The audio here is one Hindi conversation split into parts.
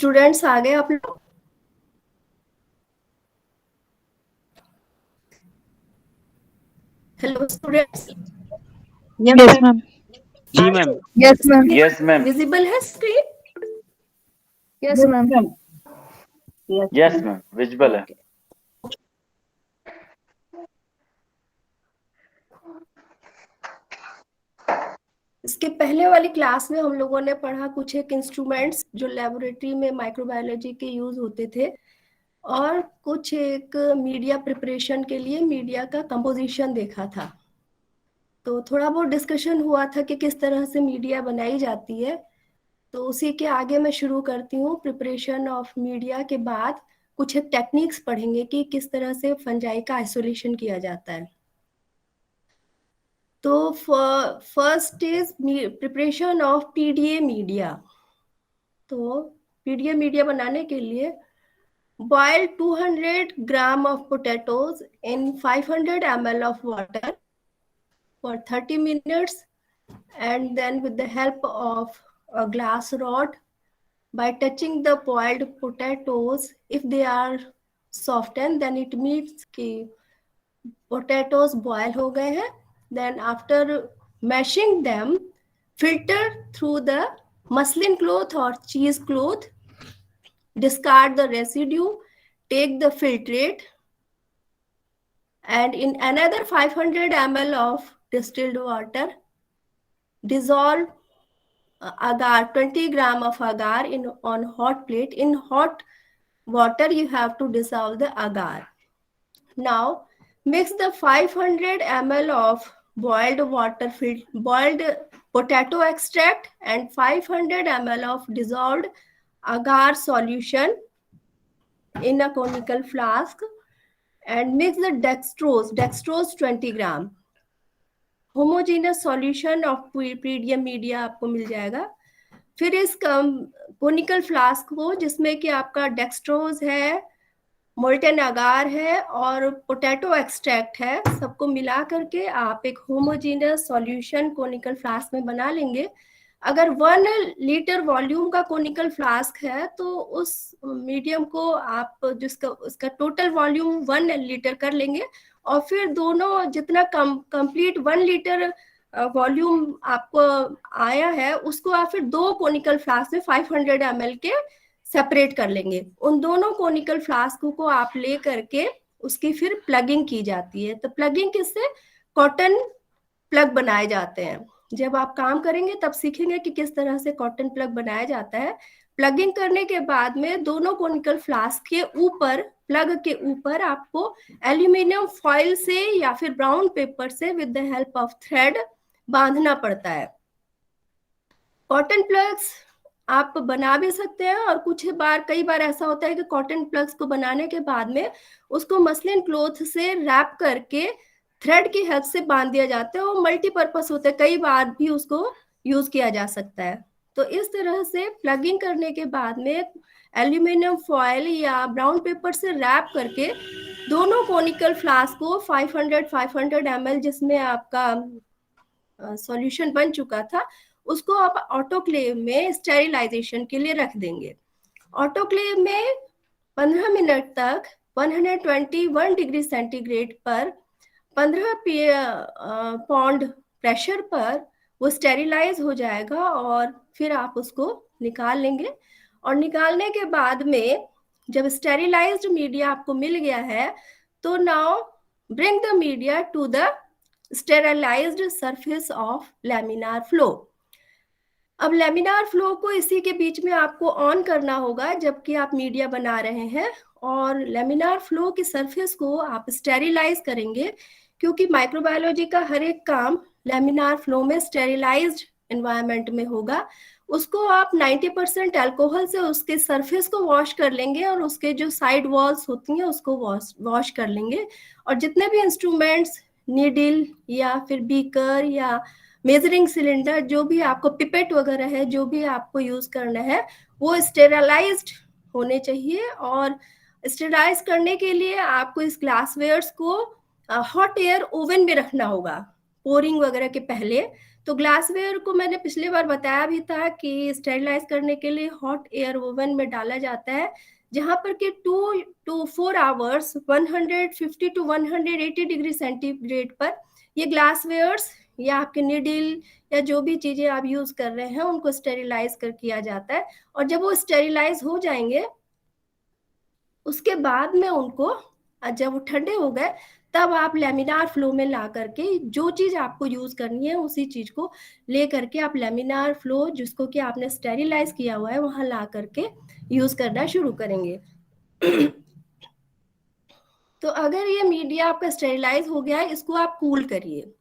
स्टूडेंट्स आ गए आप लोग? Hello students, yes ma'am. जी ma'am. Yes ma'am. Yes ma'am. Visible है screen? Yes ma'am. Yes ma'am, visible है। ओके। इसके पहले वाली क्लास में हम लोगों ने पढ़ा कुछ एक इंस्ट्रूमेंट्स जो लेबोरेटरी में माइक्रोबायोलॉजी के यूज होते थे, और कुछ एक मीडिया प्रिपरेशन के लिए मीडिया का कंपोजिशन देखा था। तो थोड़ा बहुत डिस्कशन हुआ था कि किस तरह से मीडिया बनाई जाती है। तो उसी के आगे मैं शुरू करती हूँ। प्रिपरेशन ऑफ मीडिया के बाद कुछ एक टेक्निक्स पढ़ेंगे कि किस तरह से फंजाई का आइसोलेशन किया जाता है। तो first is preparation of PDA media. तो पीडीए मीडिया बनाने के लिए boil 200 gram of potatoes in 500 ml of water for 30 minutes, and then with the help of a glass rod, by touching the boiled potatoes, if they are softened then it means कि potatoes boil हो गए हैं. Then after mashing them, filter through the muslin cloth or cheese cloth, discard the residue, take the filtrate, and in another 500 ml of distilled water, dissolve agar, 20 gram of agar on hot plate. In hot water you have to dissolve the agar. Now mix the 500 ml of boiled potato extract and 500 ml of dissolved agar solution in a conical flask, and mix the dextrose 20 gram. Homogeneous solution of पीडियम मीडिया आपको मिल जाएगा। फिर इस कोनिकल फ्लास्क को, जिसमें कि आपका डेक्सट्रोज है, मोल्टन अगार है और पोटैटो एक्सट्रैक्ट है, सबको मिला करके आप एक होमोजेनियस सॉल्यूशन कोनिकल फ्लास्क में बना लेंगे। अगर 1 लीटर वॉल्यूम का कोनिकल फ्लास्क है तो उस मीडियम को आप जिसका उसका टोटल वॉल्यूम 1 लीटर कर लेंगे, और फिर दोनों जितना कंप्लीट 1 लीटर वॉल्यूम आपको आया है उसको आप फिर 2 कोनिकल फ्लास्क में 500 ml के सेपरेट कर लेंगे। उन दोनों कोनिकल फ्लास्क को आप ले करके उसकी फिर प्लगिंग की जाती है। तो प्लगिंग किससे? कॉटन प्लग बनाए जाते हैं। जब आप काम करेंगे तब सीखेंगे कि किस तरह से कॉटन प्लग बनाया जाता है। प्लगिंग करने के बाद में दोनों कोनिकल फ्लास्क के ऊपर, प्लग के ऊपर आपको एल्यूमिनियम फॉइल से या फिर ब्राउन पेपर से with the help of thread बांधना पड़ता है। कॉटन प्लग्स आप बना भी सकते हैं, और कई बार ऐसा होता है कि कॉटन प्लग्स को बनाने के बाद में उसको मसलिन क्लॉथ से रैप करके थ्रेड की हेल्प से बांध दिया जाता है। वो मल्टीपर्पस होता है, कई बार भी उसको यूज किया जा सकता है। तो इस तरह से प्लगिंग करने के बाद में एल्यूमिनियम फॉयल या ब्राउन पेपर से रैप करके दोनों कोनिकल फ्लास्क को 500 ml जिसमें आपका सॉल्यूशन बन चुका था, उसको आप ऑटोक्लेव में स्टेरिलाइजेशन के लिए रख देंगे। ऑटोक्लेव में 15 मिनट तक 121 डिग्री सेंटीग्रेड पर 15 पाउंड प्रेशर पर वो स्टेरिलाइज हो जाएगा, और फिर आप उसको निकाल लेंगे। और निकालने के बाद में जब स्टेरिलाइज्ड मीडिया आपको मिल गया है, तो now bring the media to the sterilised surface of laminar flow. अब लैमिनार फ्लो को इसी के बीच में आपको ऑन करना होगा जबकि आप मीडिया बना रहे हैं, और लैमिनार फ्लो की सरफेस को आप स्टेरिलाइज करेंगे, क्योंकि माइक्रोबायोलॉजी का हर एक काम लैमिनार फ्लो में स्टेरिलाइज्ड एनवायरनमेंट में होगा। उसको आप 90% अल्कोहल से उसके सरफेस को वॉश कर लेंगे, और उसके जो साइड वॉल्स होती हैं उसको वॉश कर लेंगे। और जितने भी इंस्ट्रूमेंट्स, नीडल या फिर बीकर या मेजरिंग सिलेंडर, जो भी आपको पिपेट वगैरह है, जो भी आपको यूज करना है, वो स्टेरलाइज्ड होने चाहिए। और स्टेरलाइज करने के लिए आपको इस ग्लासवेयर्स को हॉट एयर ओवन में रखना होगा, पोरिंग वगैरह के पहले। तो ग्लासवेयर को मैंने पिछली बार बताया भी था कि स्टेरिलाइज करने के लिए हॉट एयर ओवन में डाला जाता है, जहां पर कि 2 to 4 hours 150 to 180 degree centigrade पर ये ग्लासवेयर्स या आपके निडिल या जो भी चीजें आप यूज कर रहे हैं उनको स्टेरिलाइज कर किया जाता है। और जब वो स्टेरिलाइज हो जाएंगे उसके बाद में उनको, जब वो ठंडे हो गए, तब आप लेमिनार फ्लो में ला करके जो चीज आपको यूज करनी है उसी चीज को ले करके आप लेमिनार फ्लो जिसको कि आपने स्टेरिलाइज किया हुआ है वहां ला करके यूज करना शुरू करेंगे। तो अगर ये मीडिया आपका स्टेरिलाइज हो गया है, इसको आप कूल करिए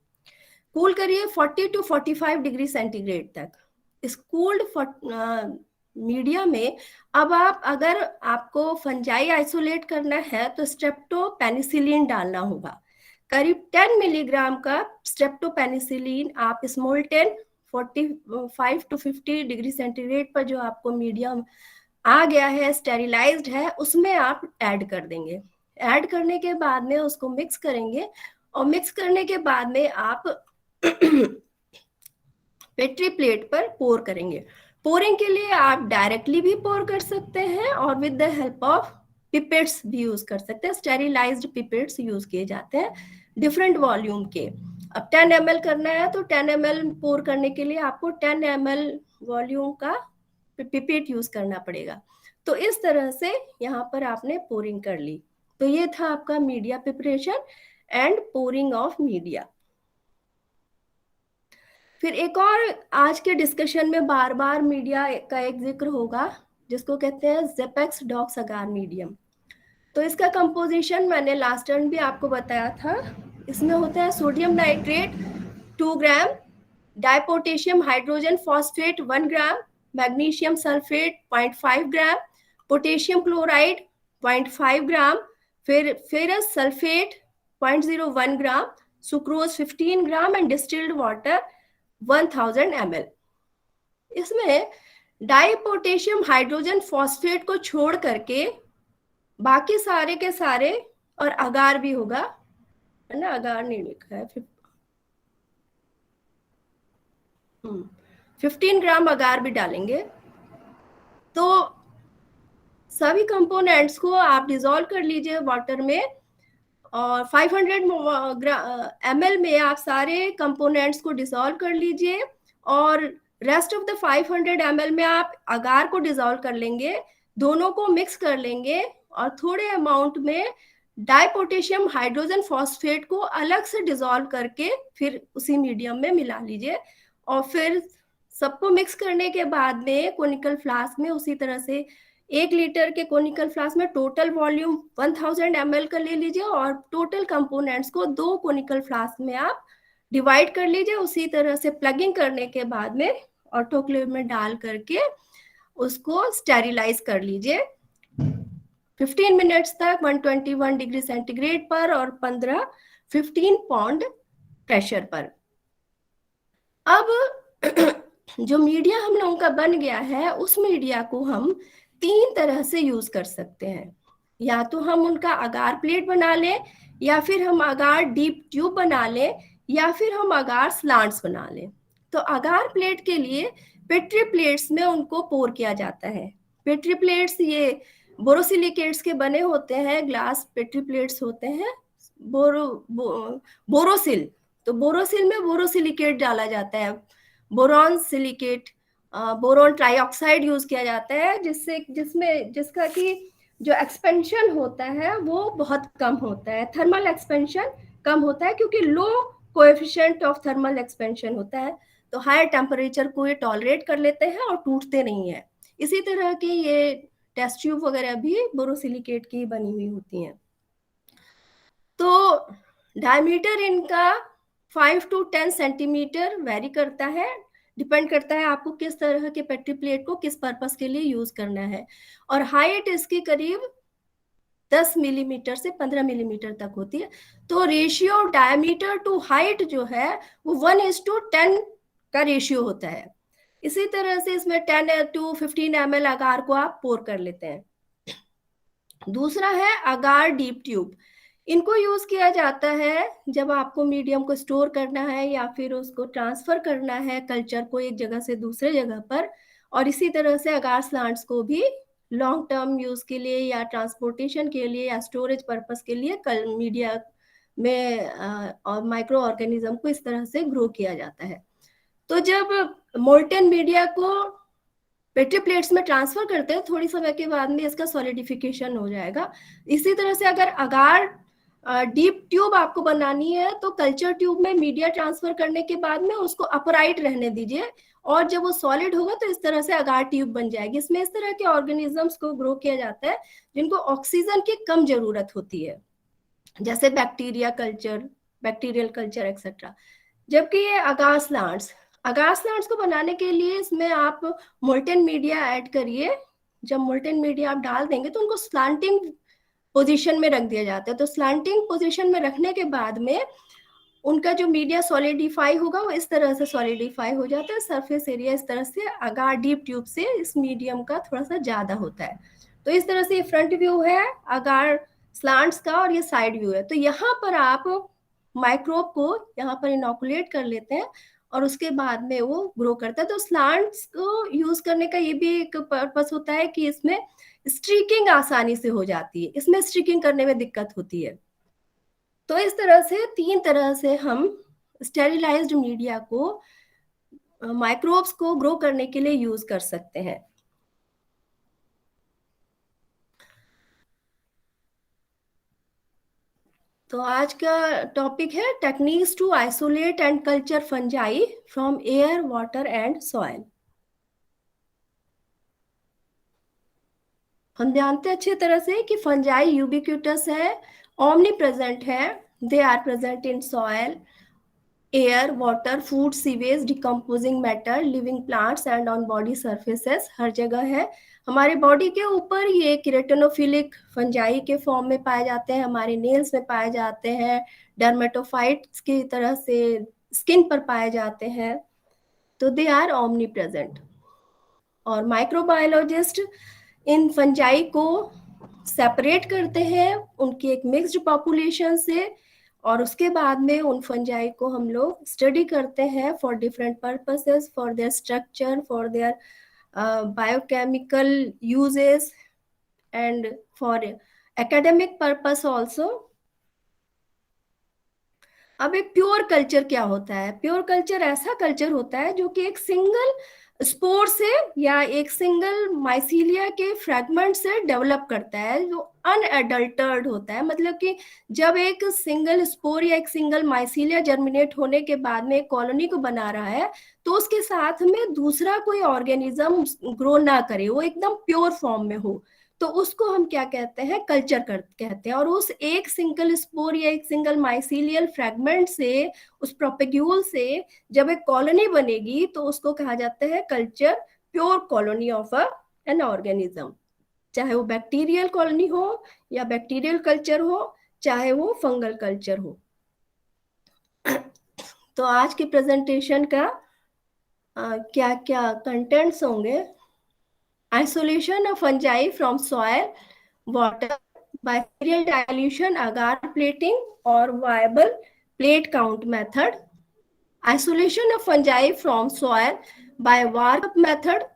40 to 45 डिग्री सेंटीग्रेड तक। इस कूल्ड मीडिया में अब आप, अगर आपको फंजाई आइसोलेट करना है तो स्ट्रेप्टोपेनिसिलिन डालना होगा। करीब 10 मिलीग्राम का स्ट्रेप्टोपेनिसिलिन आप स्मोल्टन 45 to 50 डिग्री सेंटीग्रेड पर जो आपको मीडियम आ गया है, स्टेरिलाइज्ड है, उसमें आप ऐड कर देंगे। ऐड करने के बाद में उसको मिक्स करेंगे और मिक्स करने के बाद में आप पेट्री प्लेट पर पोर करेंगे। पोरिंग के लिए आप डायरेक्टली भी पोर कर सकते हैं और with the help of pipettes भी यूज कर सकते हैं। स्टेरिलाइज्ड पिपेट्स यूज किए जाते हैं डिफरेंट वॉल्यूम के। अब 10 ml करना है तो 10 ml पोर करने के लिए आपको 10 ml वॉल्यूम का पिपेट यूज करना पड़ेगा। तो इस तरह से यहाँ पर आपने पोरिंग कर ली। तो ये था आपका media preparation and pouring of media. फिर एक और आज के डिस्कशन में बार बार मीडिया का एक जिक्र होगा जिसको कहते हैं जेपेक्स डॉक्स अगार मीडियम। तो इसका कंपोजिशन मैंने लास्ट टर्न भी आपको बताया था। इसमें होता है सोडियम नाइट्रेट 2 ग्राम, डाइपोटेशियम हाइड्रोजन फॉस्फेट 1 ग्राम, मैग्नीशियम सल्फेट 0.5 ग्राम, पोटेशियम क्लोराइड 0.5 ग्राम, फिर ferrous sulphate 0.01 gram, sucrose 15 gram and distilled water 1000 ml। इसमें डाइपोटेशियम हाइड्रोजन फॉस्फेट को छोड़ करके बाकी सारे के सारे, और अगार भी होगा, है ना, अगार नहीं लिखा है, 15 ग्राम अगार भी डालेंगे। तो सभी कंपोनेंट्स को आप डिसॉल्व कर लीजिए वाटर में और 500 ml में आप सारे कंपोनेंट्स को डिसॉल्व कर लीजिए और रेस्ट ऑफ द 500 ml में आप अगार को डिसॉल्व कर लेंगे, दोनों को मिक्स कर लेंगे और थोड़े अमाउंट में डाइपोटेशियम हाइड्रोजन फॉस्फेट को अलग से डिसॉल्व करके फिर उसी मीडियम में मिला लीजिए। और फिर सबको मिक्स करने के बाद में कोनिकल फ्लास्क में उसी तरह से 1 लीटर के कोनिकल फ्लास्क में टोटल वॉल्यूम 1000 ml का ले लीजिए और टोटल कंपोनेंट्स को 2 कोनिकल फ्लास्क में आप डिवाइड कर लीजिए। उसी तरह से प्लगिंग करने के बाद में ऑटोक्लेव में डाल करके उसको स्टेरिलाइज कर लीजिए 15 मिनट्स तक 121 डिग्री सेंटीग्रेड पर और 15 पाउंड प्रेशर पर। अब जो मीडिया हम लोगों का बन गया है उस मीडिया को हम 3 तरह से यूज कर सकते हैं। या तो हम उनका अगार प्लेट बना लें, या फिर हम अगार डीप ट्यूब बना लें, या फिर हम अगार स्लांट्स बना लें। तो अगार प्लेट के लिए पेट्री प्लेट्स में उनको पोर किया जाता है। पेट्री प्लेट्स ये बोरोसिलिकेट्स के बने होते हैं, ग्लास पेट्री प्लेट्स होते हैं, बोरोसिल। तो बोरोसिल में बोरोसिलिकेट डाला जाता है, boron silicate, boron trioxide use किया जाता है, जिसका कि जो एक्सपेंशन होता है वो बहुत कम होता है, थर्मल एक्सपेंशन कम होता है क्योंकि लो कोएफिशिएंट ऑफ थर्मल एक्सपेंशन होता है। तो हायर टेम्परेचर को ये टॉलरेट कर लेते हैं और टूटते नहीं है। इसी तरह की ये टेस्ट ट्यूब वगैरह भी बोरोसिलिकेट की बनी हुई होती हैं। तो डायमीटर इनका 5 to 10 सेंटीमीटर वेरी करता है, डिपेंड करता है आपको किस तरह के पेट्री प्लेट को किस पर्पस के लिए यूज करना है। और हाइट इसकी करीब 10 मिलीमीटर से 15 मिलीमीटर तक होती है। तो रेशियो डायमीटर टू हाइट जो है वो 1:10 का रेशियो होता है। इसी तरह से इसमें 10 to 15 ml अगार को आप पोर कर लेते हैं। दूसरा है अगार डीप ट्यूब। इनको यूज किया जाता है जब आपको मीडियम को स्टोर करना है या फिर उसको ट्रांसफर करना है कल्चर को एक जगह से दूसरे जगह पर। और इसी तरह से अगार प्लांट्स को भी लॉन्ग टर्म यूज के लिए या ट्रांसपोर्टेशन के लिए या स्टोरेज पर्पस के लिए कल मीडिया में और माइक्रो ऑर्गेनिज्म को इस तरह से ग्रो किया जाता है। तो जब मोल्टेन मीडिया को पेट्री प्लेट्स में ट्रांसफर करते हैं, थोड़ी समय के बाद में इसका सॉलिडिफिकेशन हो जाएगा। इसी तरह से अगर अगार डीप ट्यूब आपको बनानी है तो कल्चर ट्यूब में मीडिया ट्रांसफर करने के बाद में उसको अपराइट रहने दीजिए, और जब वो सॉलिड होगा तो इस तरह से अगार ट्यूब बन जाएगी। इसमें इस तरह के ऑर्गेनिजम्स को ग्रो किया जाता है जिनको ऑक्सीजन की कम जरूरत होती है, जैसे bacteria culture, bacterial culture etcetera. जबकि ये अगार प्लांट्स को बनाने के लिए इसमें आप मोल्टेन मीडिया ऐड करिए। जब मोल्टेन मीडिया आप डाल देंगे तो उनको स्लांटिंग पोजीशन में रख दिया जाता है। तो स्लांटिंग पोजीशन में रखने के बाद में उनका जो मीडिया सॉलिडिफाई होगा वो इस तरह से सॉलिडिफाई हो जाता है। सरफेस एरिया इस तरह से अगार डीप ट्यूब से इस मीडियम का थोड़ा सा ज्यादा होता है। तो इस तरह से ये फ्रंट व्यू है अगार स्लांट्स का और ये साइड व्यू है। तो यहाँ पर आप माइक्रोब को यहाँ पर इनोकुलेट कर लेते हैं और उसके बाद में वो ग्रो करता है। तो स्लांट्स को यूज करने का ये भी एक पर्पस होता है कि इसमें स्ट्रीकिंग आसानी से हो जाती है, इसमें स्ट्रीकिंग करने में दिक्कत होती है। तो इस तरह से 3 तरह से हम स्टेरिलाइज्ड मीडिया को माइक्रोब्स को ग्रो करने के लिए यूज कर सकते हैं। तो आज का टॉपिक है techniques to isolate and culture fungi from air, water and soil. हम जानते हैं अच्छी तरह से कि फंजाई यूबिक्यूटस है, ओमनी प्रेजेंट है। They are present in soil, air, water, food, sewage, decomposing matter, living plants and on body surfaces, हर जगह है। हमारे बॉडी के ऊपर ये केरेटोनोफिलिक फंजाई के फॉर्म में पाए जाते हैं, हमारे नेल्स में पाए जाते हैं, डर्मेटोफाइट्स की तरह से स्किन पर पाए जाते हैं। तो दे आर ओमनी प्रेजेंट। और माइक्रोबायोलॉजिस्ट इन फंजाई को सेपरेट करते हैं उनकी एक मिक्स्ड पॉपुलेशन से, और उसके बाद में उन फंजाई को हम लोग स्टडी करते हैं for different purposes, for their structure, for their biochemical uses and for academic purpose also. अब एक प्योर कल्चर क्या होता है? प्योर कल्चर ऐसा कल्चर होता है जो कि एक सिंगल स्पोर से या एक सिंगल माइसीलिया के फ्रैगमेंट से डेवलप करता है, जो अनएडल्टर्ड होता है। मतलब कि जब एक सिंगल स्पोर या एक सिंगल माइसीलिया जर्मिनेट होने के बाद में एक कॉलोनी को बना रहा है तो उसके साथ में दूसरा कोई ऑर्गेनिज्म ग्रो ना करे, वो एकदम प्योर फॉर्म में हो, तो उसको हम क्या कहते हैं? कल्चर कहते हैं। और उस एक सिंगल स्पोर या एक सिंगल माइसीलियल फ्रैगमेंट से, उस प्रोपेग्यूल से जब एक कॉलोनी बनेगी तो उसको कहा जाता है culture, pure colony of an organism. चाहे वो बैक्टीरियल कॉलोनी हो या बैक्टीरियल कल्चर हो, चाहे वो फंगल कल्चर हो। तो आज की प्रेजेंटेशन का क्या क्या कंटेंट्स होंगे? Isolation of fungi from soil, water by serial dilution, agar plating or viable plate count method. Isolation of fungi from soil by Warp method.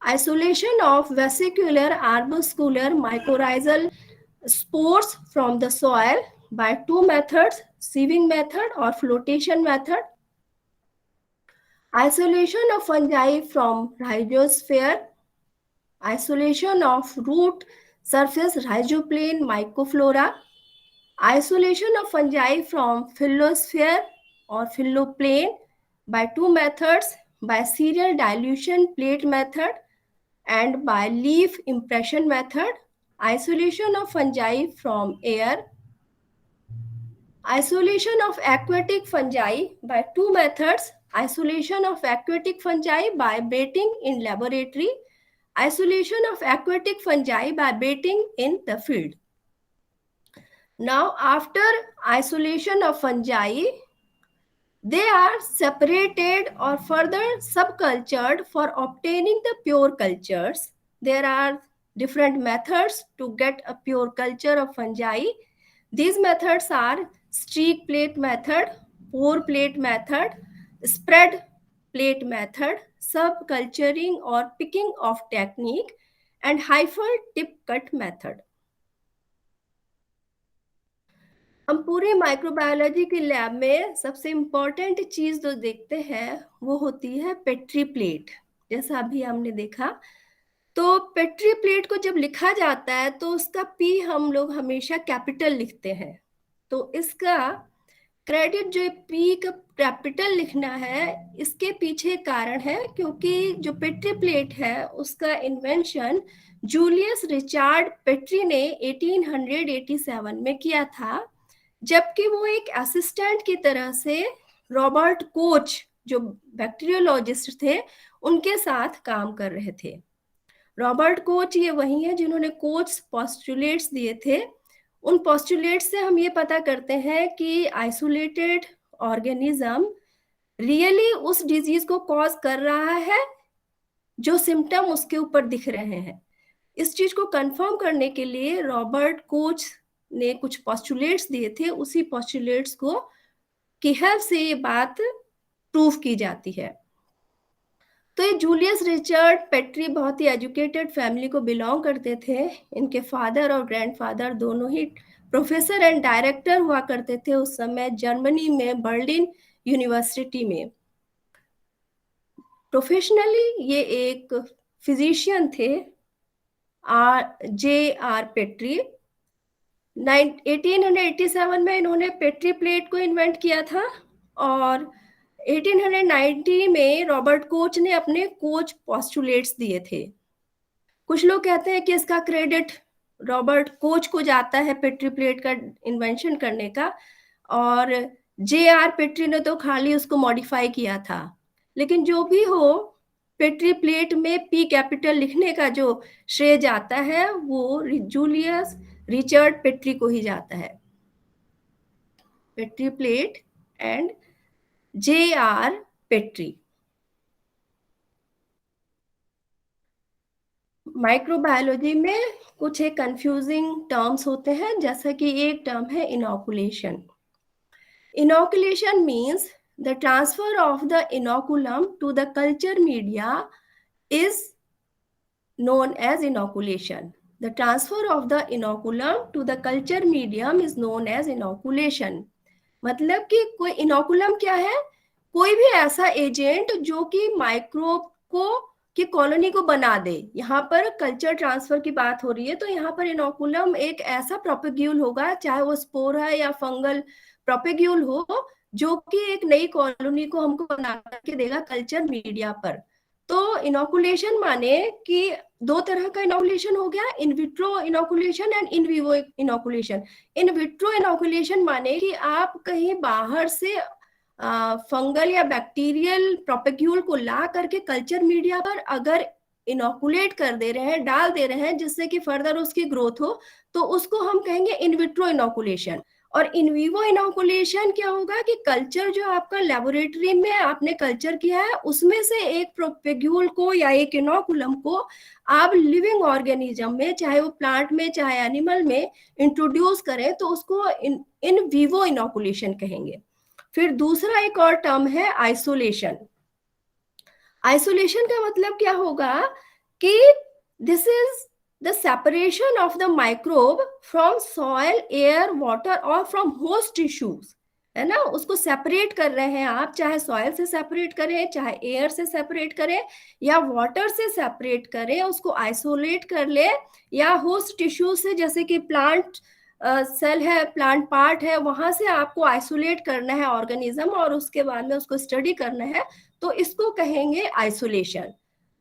Isolation of vesicular, arbuscular, mycorrhizal spores from the soil by 2 methods, sieving method or flotation method. Isolation of fungi from rhizosphere. Isolation of root surface rhizoplane mycoflora. Isolation of fungi from phyllosphere or phylloplane by 2 methods, by serial dilution plate method and by leaf impression method. Isolation of fungi from air. Isolation of aquatic fungi by 2 methods. Isolation of aquatic fungi by baiting in laboratory. Isolation of aquatic fungi by baiting in the field. Now, after isolation of fungi, they are separated or further subcultured for obtaining the pure cultures. There are different methods to get a pure culture of fungi. These methods are streak plate method, pour plate method, spread plate method, subculturing or picking of technique, and hyphen tip cut method. हम पूरे माइक्रोबायोलॉजी की लैब में सबसे इम्पोर्टेंट चीज जो देखते हैं वो होती है पेट्री प्लेट। जैसा अभी हमने देखा, तो पेट्री प्लेट को जब लिखा जाता है तो उसका पी हम लोग हमेशा कैपिटल लिखते हैं। तो इसका क्रेडिट जो पी का कैपिटल लिखना है, इसके पीछे कारण है क्योंकि जो पेट्री प्लेट है उसका इन्वेंशन जूलियस रिचार्ड पेट्री ने 1887 में किया था, जबकि वो एक असिस्टेंट की तरह से रॉबर्ट कोच जो बैक्टीरियोलॉजिस्ट थे उनके साथ काम कर रहे थे। रॉबर्ट कोच ये वही है जिन्होंने कोच पोस्टुलेट्स दिए थे। उन पोस्टुलेट्स से हम ये पता करते हैं कि आइसोलेटेड ऑर्गेनिज्म रियली उस डिजीज को कॉज कर रहा है जो सिम्टम उसके ऊपर दिख रहे हैं। इस चीज को कंफर्म करने के लिए रॉबर्ट कोच ने कुछ पोस्टुलेट्स दिए थे, उसी पोस्टुलेट्स को की हेल्प से ये बात प्रूफ की जाती है। तो ये जूलियस रिचर्ड पेट्री बहुत ही एजुकेटेड फैमिली को बिलोंग करते थे। इनके फादर और ग्रैंडफादर दोनों ही प्रोफेसर एंड डायरेक्टर हुआ करते थे उस समय जर्मनी में बर्लिन यूनिवर्सिटी में। प्रोफेशनली ये एक फिजिशियन थे, J.R. पेट्री। 1887 में इन्होंने पेट्री प्लेट को इन्वेंट किया था और 1890 में रॉबर्ट कोच ने अपने कोच पोस्टुलेट्स दिए थे। कुछ लोग कहते हैं कि इसका क्रेडिट रॉबर्ट कोच को जाता है पेट्री प्लेट का इन्वेंशन करने का, और J.R. पेट्री ने तो खाली उसको मॉडिफाई किया था। लेकिन जो भी हो, पेट्री प्लेट में पी कैपिटल लिखने का जो श्रेय जाता है वो जूलियस रिचर्ड पेट्री को ही जाता है। Petri plate and J.R. Petri. Microbiology में कुछ एक कंफ्यूजिंग टर्म्स होते हैं, जैसा कि एक टर्म है inoculation. Inoculation means the transfer of the inoculum to the culture media is known as inoculation. The transfer of the inoculum to the culture medium is known as inoculation. मतलब कि कोई इनोकुलम क्या है? कोई भी ऐसा एजेंट जो कि माइक्रोब को की कॉलोनी को बना दे। यहाँ पर कल्चर ट्रांसफर की बात हो रही है, तो यहाँ पर इनोकुलम एक ऐसा प्रोपेग्यूल होगा, चाहे वो स्पोर है या फंगल प्रोपेग्यूल हो, जो कि एक नई कॉलोनी को हमको बना के देगा कल्चर मीडिया पर। तो इनोकुलेशन माने कि दो तरह का इनोकुलेशन हो गया, in vitro inoculation and in vivo inoculation. In vitro inoculation माने कि आप कहीं बाहर से फंगल या बैक्टीरियल प्रोपेग्यूल को ला करके कल्चर मीडिया पर अगर इनोकुलेट कर दे रहे हैं, डाल दे रहे हैं, जिससे कि फर्दर उसकी ग्रोथ हो, तो उसको हम कहेंगे इन विट्रो इनोकुलेशन। और इन विवो इनोकुलेशन क्या होगा कि कल्चर जो आपका लेबोरेटरी में आपने कल्चर किया है उसमें से एक प्रोपेग्यूल को या एक इनोकुलम को आप लिविंग ऑर्गेनिज्म में, चाहे वो प्लांट में चाहे एनिमल में, इंट्रोड्यूस करें, तो उसको इन विवो इनोकुलेशन कहेंगे। फिर दूसरा एक और टर्म है आइसोलेशन। आइसोलेशन का मतलब क्या होगा कि this is the separation of the microbe from soil, air, water or from host tissues, है ना। उसको सेपरेट कर रहे हैं आप, चाहे सॉइल से सेपरेट करें, चाहे एयर से सेपरेट करें या वाटर से सेपरेट करें, उसको आइसोलेट कर ले, या होस्ट टिश्यू से, जैसे कि प्लांट सेल है, प्लांट पार्ट है, वहां से आपको आइसोलेट करना है ऑर्गेनिज्म और उसके बाद में उसको स्टडी करना है, तो इसको कहेंगे isolation.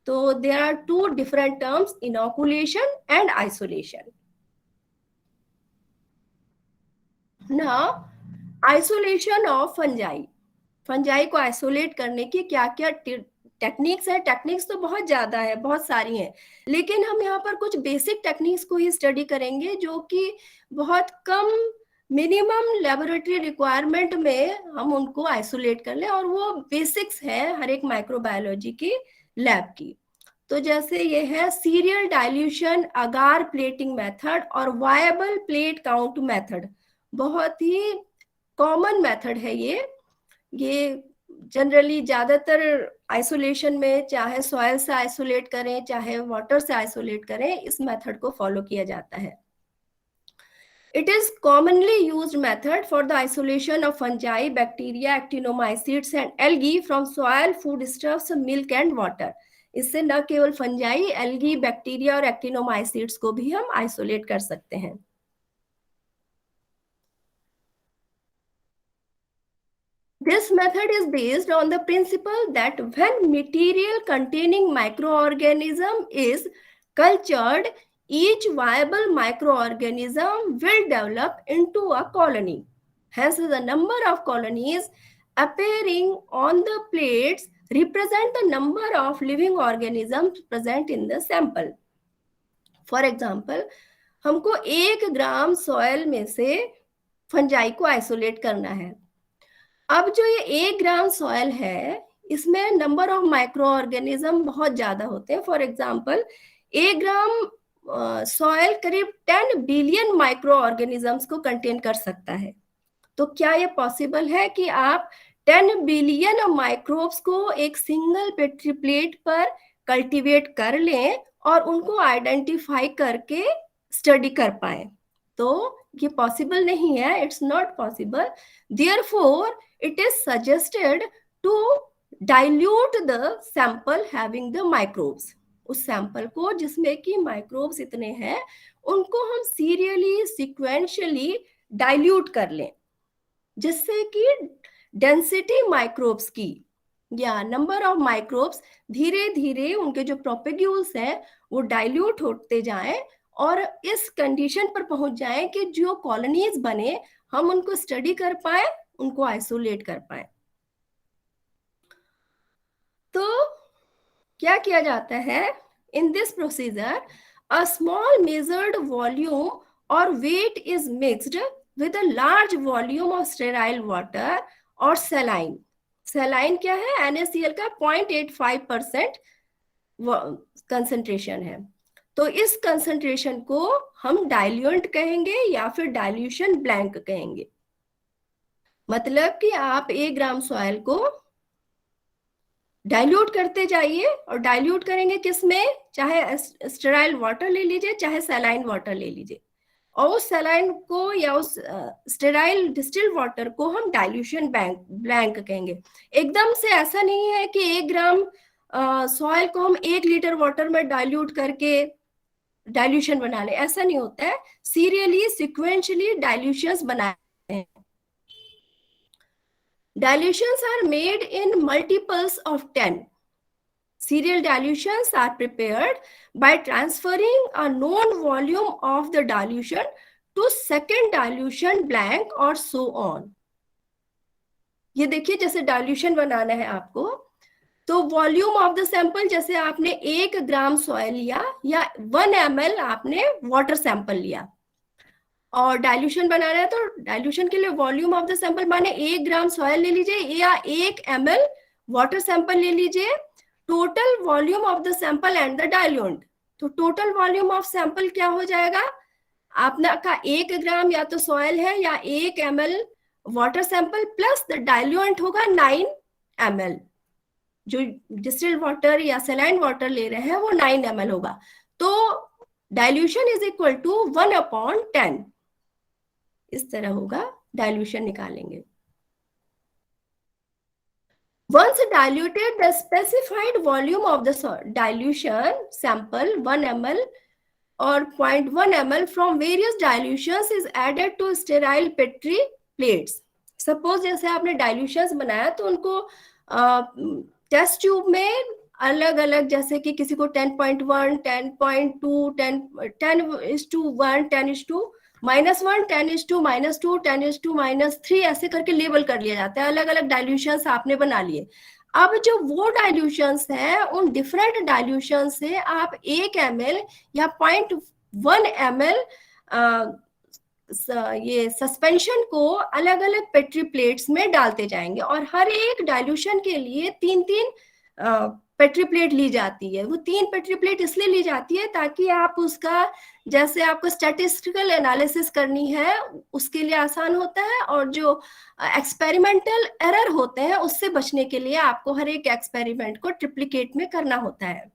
So there are two different terms, inoculation and isolation. Now, isolation of fungi. Fungi को आइसोलेट करने की क्या क्या टेक्निक्स है? टेक्निक्स तो बहुत ज्यादा है, बहुत सारी हैं, लेकिन हम यहाँ पर कुछ बेसिक टेक्निक्स को ही स्टडी करेंगे जो कि बहुत कम मिनिमम लेबोरेटरी रिक्वायरमेंट में हम उनको आइसोलेट कर लें, और वो बेसिक्स है हर एक माइक्रोबायोलॉजी की लैब की। तो जैसे ये है सीरियल डाइल्यूशन, अगार प्लेटिंग मेथड और वायबल प्लेट काउंट मेथड। बहुत ही कॉमन मेथड है ये जनरली ज्यादातर आइसोलेशन में, चाहे सॉइल से आइसोलेट करें चाहे वाटर से आइसोलेट करें, इस मेथड को फॉलो किया जाता है. It is commonly used method for the isolation of fungi, bacteria, actinomycetes and algae from soil, foodstuffs, milk and water. इससे न केवल फंजाई, एल्गी, बैक्टीरिया और एक्टिनोमाइसीट्स को भी हम आइसोलेट कर सकते हैं. This method is based on the principle that when material containing microorganism is cultured, each viable microorganism will develop into a colony. Hence, the number of colonies appearing on the plates represent the number of living organisms present in the sample. For example, हमको 1 ग्राम सॉयल में से फंजाई को आइसोलेट करना है. अब जो ये 1 ग्राम सॉयल है, इसमें नंबर ऑफ माइक्रो ऑर्गेनिज्म बहुत ज्यादा होते हैं. फॉर एग्जाम्पल, 1 ग्राम सॉयल करीब 10 बिलियन माइक्रो ऑर्गेनिजम्स को कंटेन कर सकता है. तो क्या ये पॉसिबल है कि आप 10 बिलियन माइक्रोब्स को एक सिंगल पेट्री प्लेट पर कल्टीवेट कर लें और उनको आइडेंटिफाई करके स्टडी कर पाए? तो ये पॉसिबल नहीं है. It's not possible. Therefore it is suggested to dilute the sample having the microbes. उस सैंपल को जिसमें कि माइक्रोब्स इतने हैं, उनको हम सीरियली सिक्वेंशियली डाइल्यूट कर लें, जिससे कि डेंसिटी माइक्रोब्स की या नंबर ऑफ माइक्रोब्स धीरे धीरे उनके जो प्रोपेग्यूल्स हैं वो डाइल्यूट होते जाएं और इस कंडीशन पर पहुंच जाएं कि जो कॉलोनीज बने हम उनको स्टडी कर पाए, उनको आइसोलेट कर पाए. तो क्या किया जाता है in this procedure? A small measured volume और weight is mixed with a large volume of sterile water और सलाइन. सलाइन क्या है? NaCl का 0.85% कंसंट्रेशन है. तो इस कंसंट्रेशन को हम डाइल्यूएंट कहेंगे या फिर डाइल्यूशन ब्लैंक कहेंगे. मतलब कि आप 1 ग्राम सॉइल को डाइल्यूट करते जाइए, और डाइल्यूट करेंगे किसमें? चाहे स्टेराइल वाटर ले लीजिए, चाहे सलाइन वाटर ले लीजिए, और उस सलाइन को या उस स्टेराइल डिस्टिल्ड वाटर को हम डाइल्यूशन ब्लैंक कहेंगे. एकदम से ऐसा नहीं है कि 1 ग्राम सॉइल को हम 1 लीटर वाटर में डाइल्यूट करके डाइल्यूशन बना ले. ऐसा नहीं होता है. सीरियली सिक्वेंशियली डाइल्यूशंस बनाते हैं. Dilutions are made in multiples of 10. Serial dilutions are prepared by transferring a known volume of the dilution to second dilution blank और so on. ये देखिए, जैसे डाइल्यूशन बनाना है आपको, तो वॉल्यूम ऑफ द सैंपल, जैसे आपने 1 ग्राम सॉइल लिया या 1 ml आपने वाटर सैंपल लिया, और डाइल्यूशन बनाना है तो डाइल्यूशन के लिए वॉल्यूम ऑफ द सैंपल माने 1 ग्राम सॉइल ले लीजिए या 1 ml वाटर सैंपल ले लीजिए. Total volume of the sample and the diluent. तो टोटल वॉल्यूम ऑफ सैंपल क्या हो जाएगा? आपने का 1 ग्राम या तो सॉइल है या 1 ml water sample plus the diluent होगा 9 ml. जो डिस्टिल्ड वाटर या सलाइन वाटर ले रहे हैं वो 9 ml होगा. तो डाइल्यूशन इज इक्वल टू 1/10. इस तरह होगा. डाइल्यूशन निकालेंगे. Once diluted, the specified volume of the dilution sample 1 ml or 0.1 ml from various dilutions is added to sterile petri plates. Suppose जैसे आपने dilutions बनाया तो उनको टेस्ट ट्यूब में अलग अलग, जैसे कि किसी को 10.1, 10.2, 10:1, 10:-1, 10:-2, 10:-3 ऐसे करके लेबल कर लिया जाता है. अलग अलग डाइल्यूशंस आपने बना लिए. अब जो वो डाइल्यूशंस हैं, उन डिफरेंट डाइल्यूशन से आप 1 ml या 0.1 ml ये सस्पेंशन को अलग अलग पेट्री प्लेट्स में डालते जाएंगे, और हर एक डाइल्यूशन के लिए 3-3 पेट्री प्लेट ली जाती है। वो 3 पेट्री प्लेट इसलिए ली जाती है ताकि आप उसका, जैसे आपको स्टैटिस्टिकल एनालिसिस करनी है उसके लिए आसान होता है, और जो एक्सपेरिमेंटल एरर होते हैं उससे बचने के लिए आपको हर एक एक्सपेरिमेंट को ट्रिप्लिकेट में करना होता है।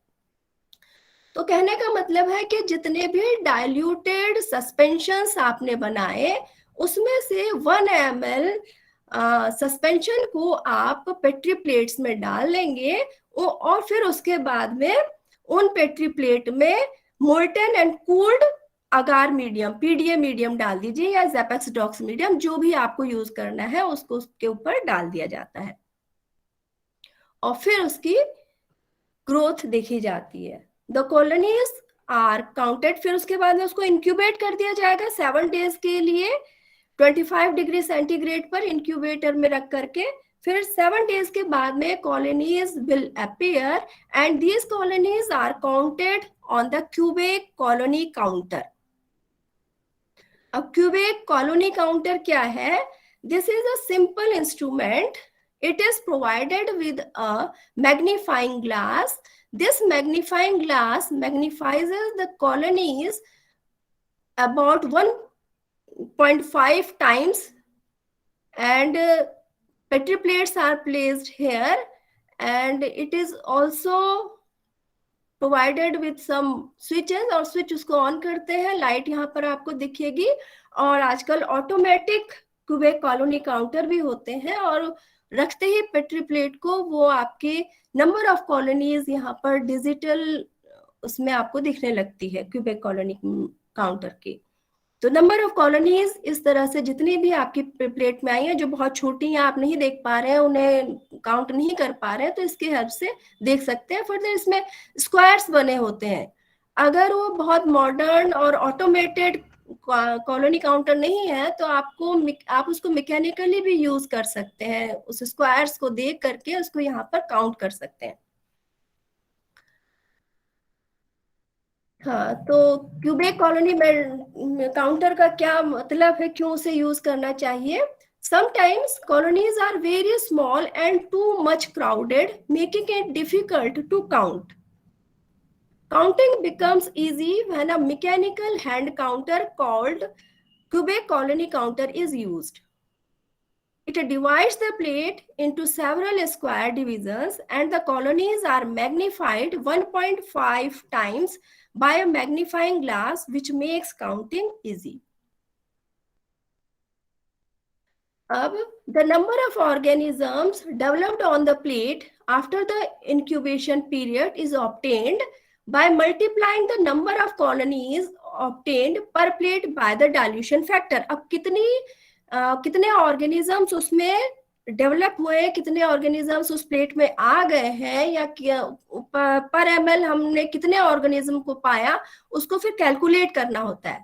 तो कहने का मतलब है कि जितने भी डाइल्यूटेड सस्पेंशंस आपने बनाए उसमें से 1 ml सस्पेंशन को आप पेट्री प्लेट्स में डाल लेंगे, और फिर उसके बाद में उन पेट्री प्लेट में molten and cooled agar medium, PDA medium डाल दीजिए, या ज़ेपेक्सडॉक्स मीडियम, जो भी आपको यूज करना है उसको उसके ऊपर डाल दिया जाता है, और फिर उसकी ग्रोथ देखी जाती है। द कॉलोनीज आर काउंटेड, फिर उसके बाद में उसको इंक्यूबेट कर दिया जाएगा 7 डेज के लिए 25 डिग्री सेंटीग्रेड पर इंक्यूबेटर में रख करके। फिर 7 डेज के बाद में colonies will appear and these colonies are counted on the Quebec colony counter. अब क्यूबेक कॉलोनी काउंटर क्या है? This is a simple instrument. It is provided with a magnifying glass. This magnifying glass magnifies the colonies about 1.5 times, and petri plates are placed here, and it is also provided with some switches, और स्विच उसको ऑन करते हैं, लाइट यहाँ पर आपको दिखेगी। और आजकल ऑटोमेटिक क्यूबेक कॉलोनी काउंटर भी होते हैं, और रखते ही पेट्री प्लेट को वो आपके नंबर ऑफ कॉलोनीज यहाँ पर डिजिटल उसमें आपको दिखने लगती है क्यूबेक कॉलोनी काउंटर की। तो नंबर ऑफ कॉलोनीज इस तरह से जितनी भी आपकी प्लेट में आई है, जो बहुत छोटी हैं आप नहीं देख पा रहे हैं, उन्हें काउंट नहीं कर पा रहे हैं, तो इसके हेल्प से देख सकते हैं। फर्दर इसमें स्क्वायर्स बने होते हैं। अगर वो बहुत मॉडर्न और ऑटोमेटेड कॉलोनी काउंटर नहीं है तो आप उसको मैकेनिकली भी यूज कर सकते हैं, उस स्क्वायर्स को देख करके उसको यहाँ पर काउंट कर सकते हैं। हाँ, तो क्यूबेक कॉलोनी में काउंटर का क्या मतलब है, क्यों उसे यूज करना चाहिए? Sometimes colonies are very small and too much crowded, making it difficult to count. Counting becomes easy when a mechanical hand counter called Quebec colony counter is used. It divides the plate into several square divisions, and the colonies are magnified 1.5 times by a magnifying glass, which makes counting easy. The number of organisms developed on the plate after the incubation period is obtained by multiplying the number of colonies obtained per plate by the dilution factor. अब कितने ऑर्गेनिजम्स उसमें डेवलप हुए, कितने ऑर्गेनिजम्स उस प्लेट में आ गए हैं, या पर ml हमने कितने ऑर्गेनिज्म को पाया, उसको फिर कैलकुलेट करना होता है।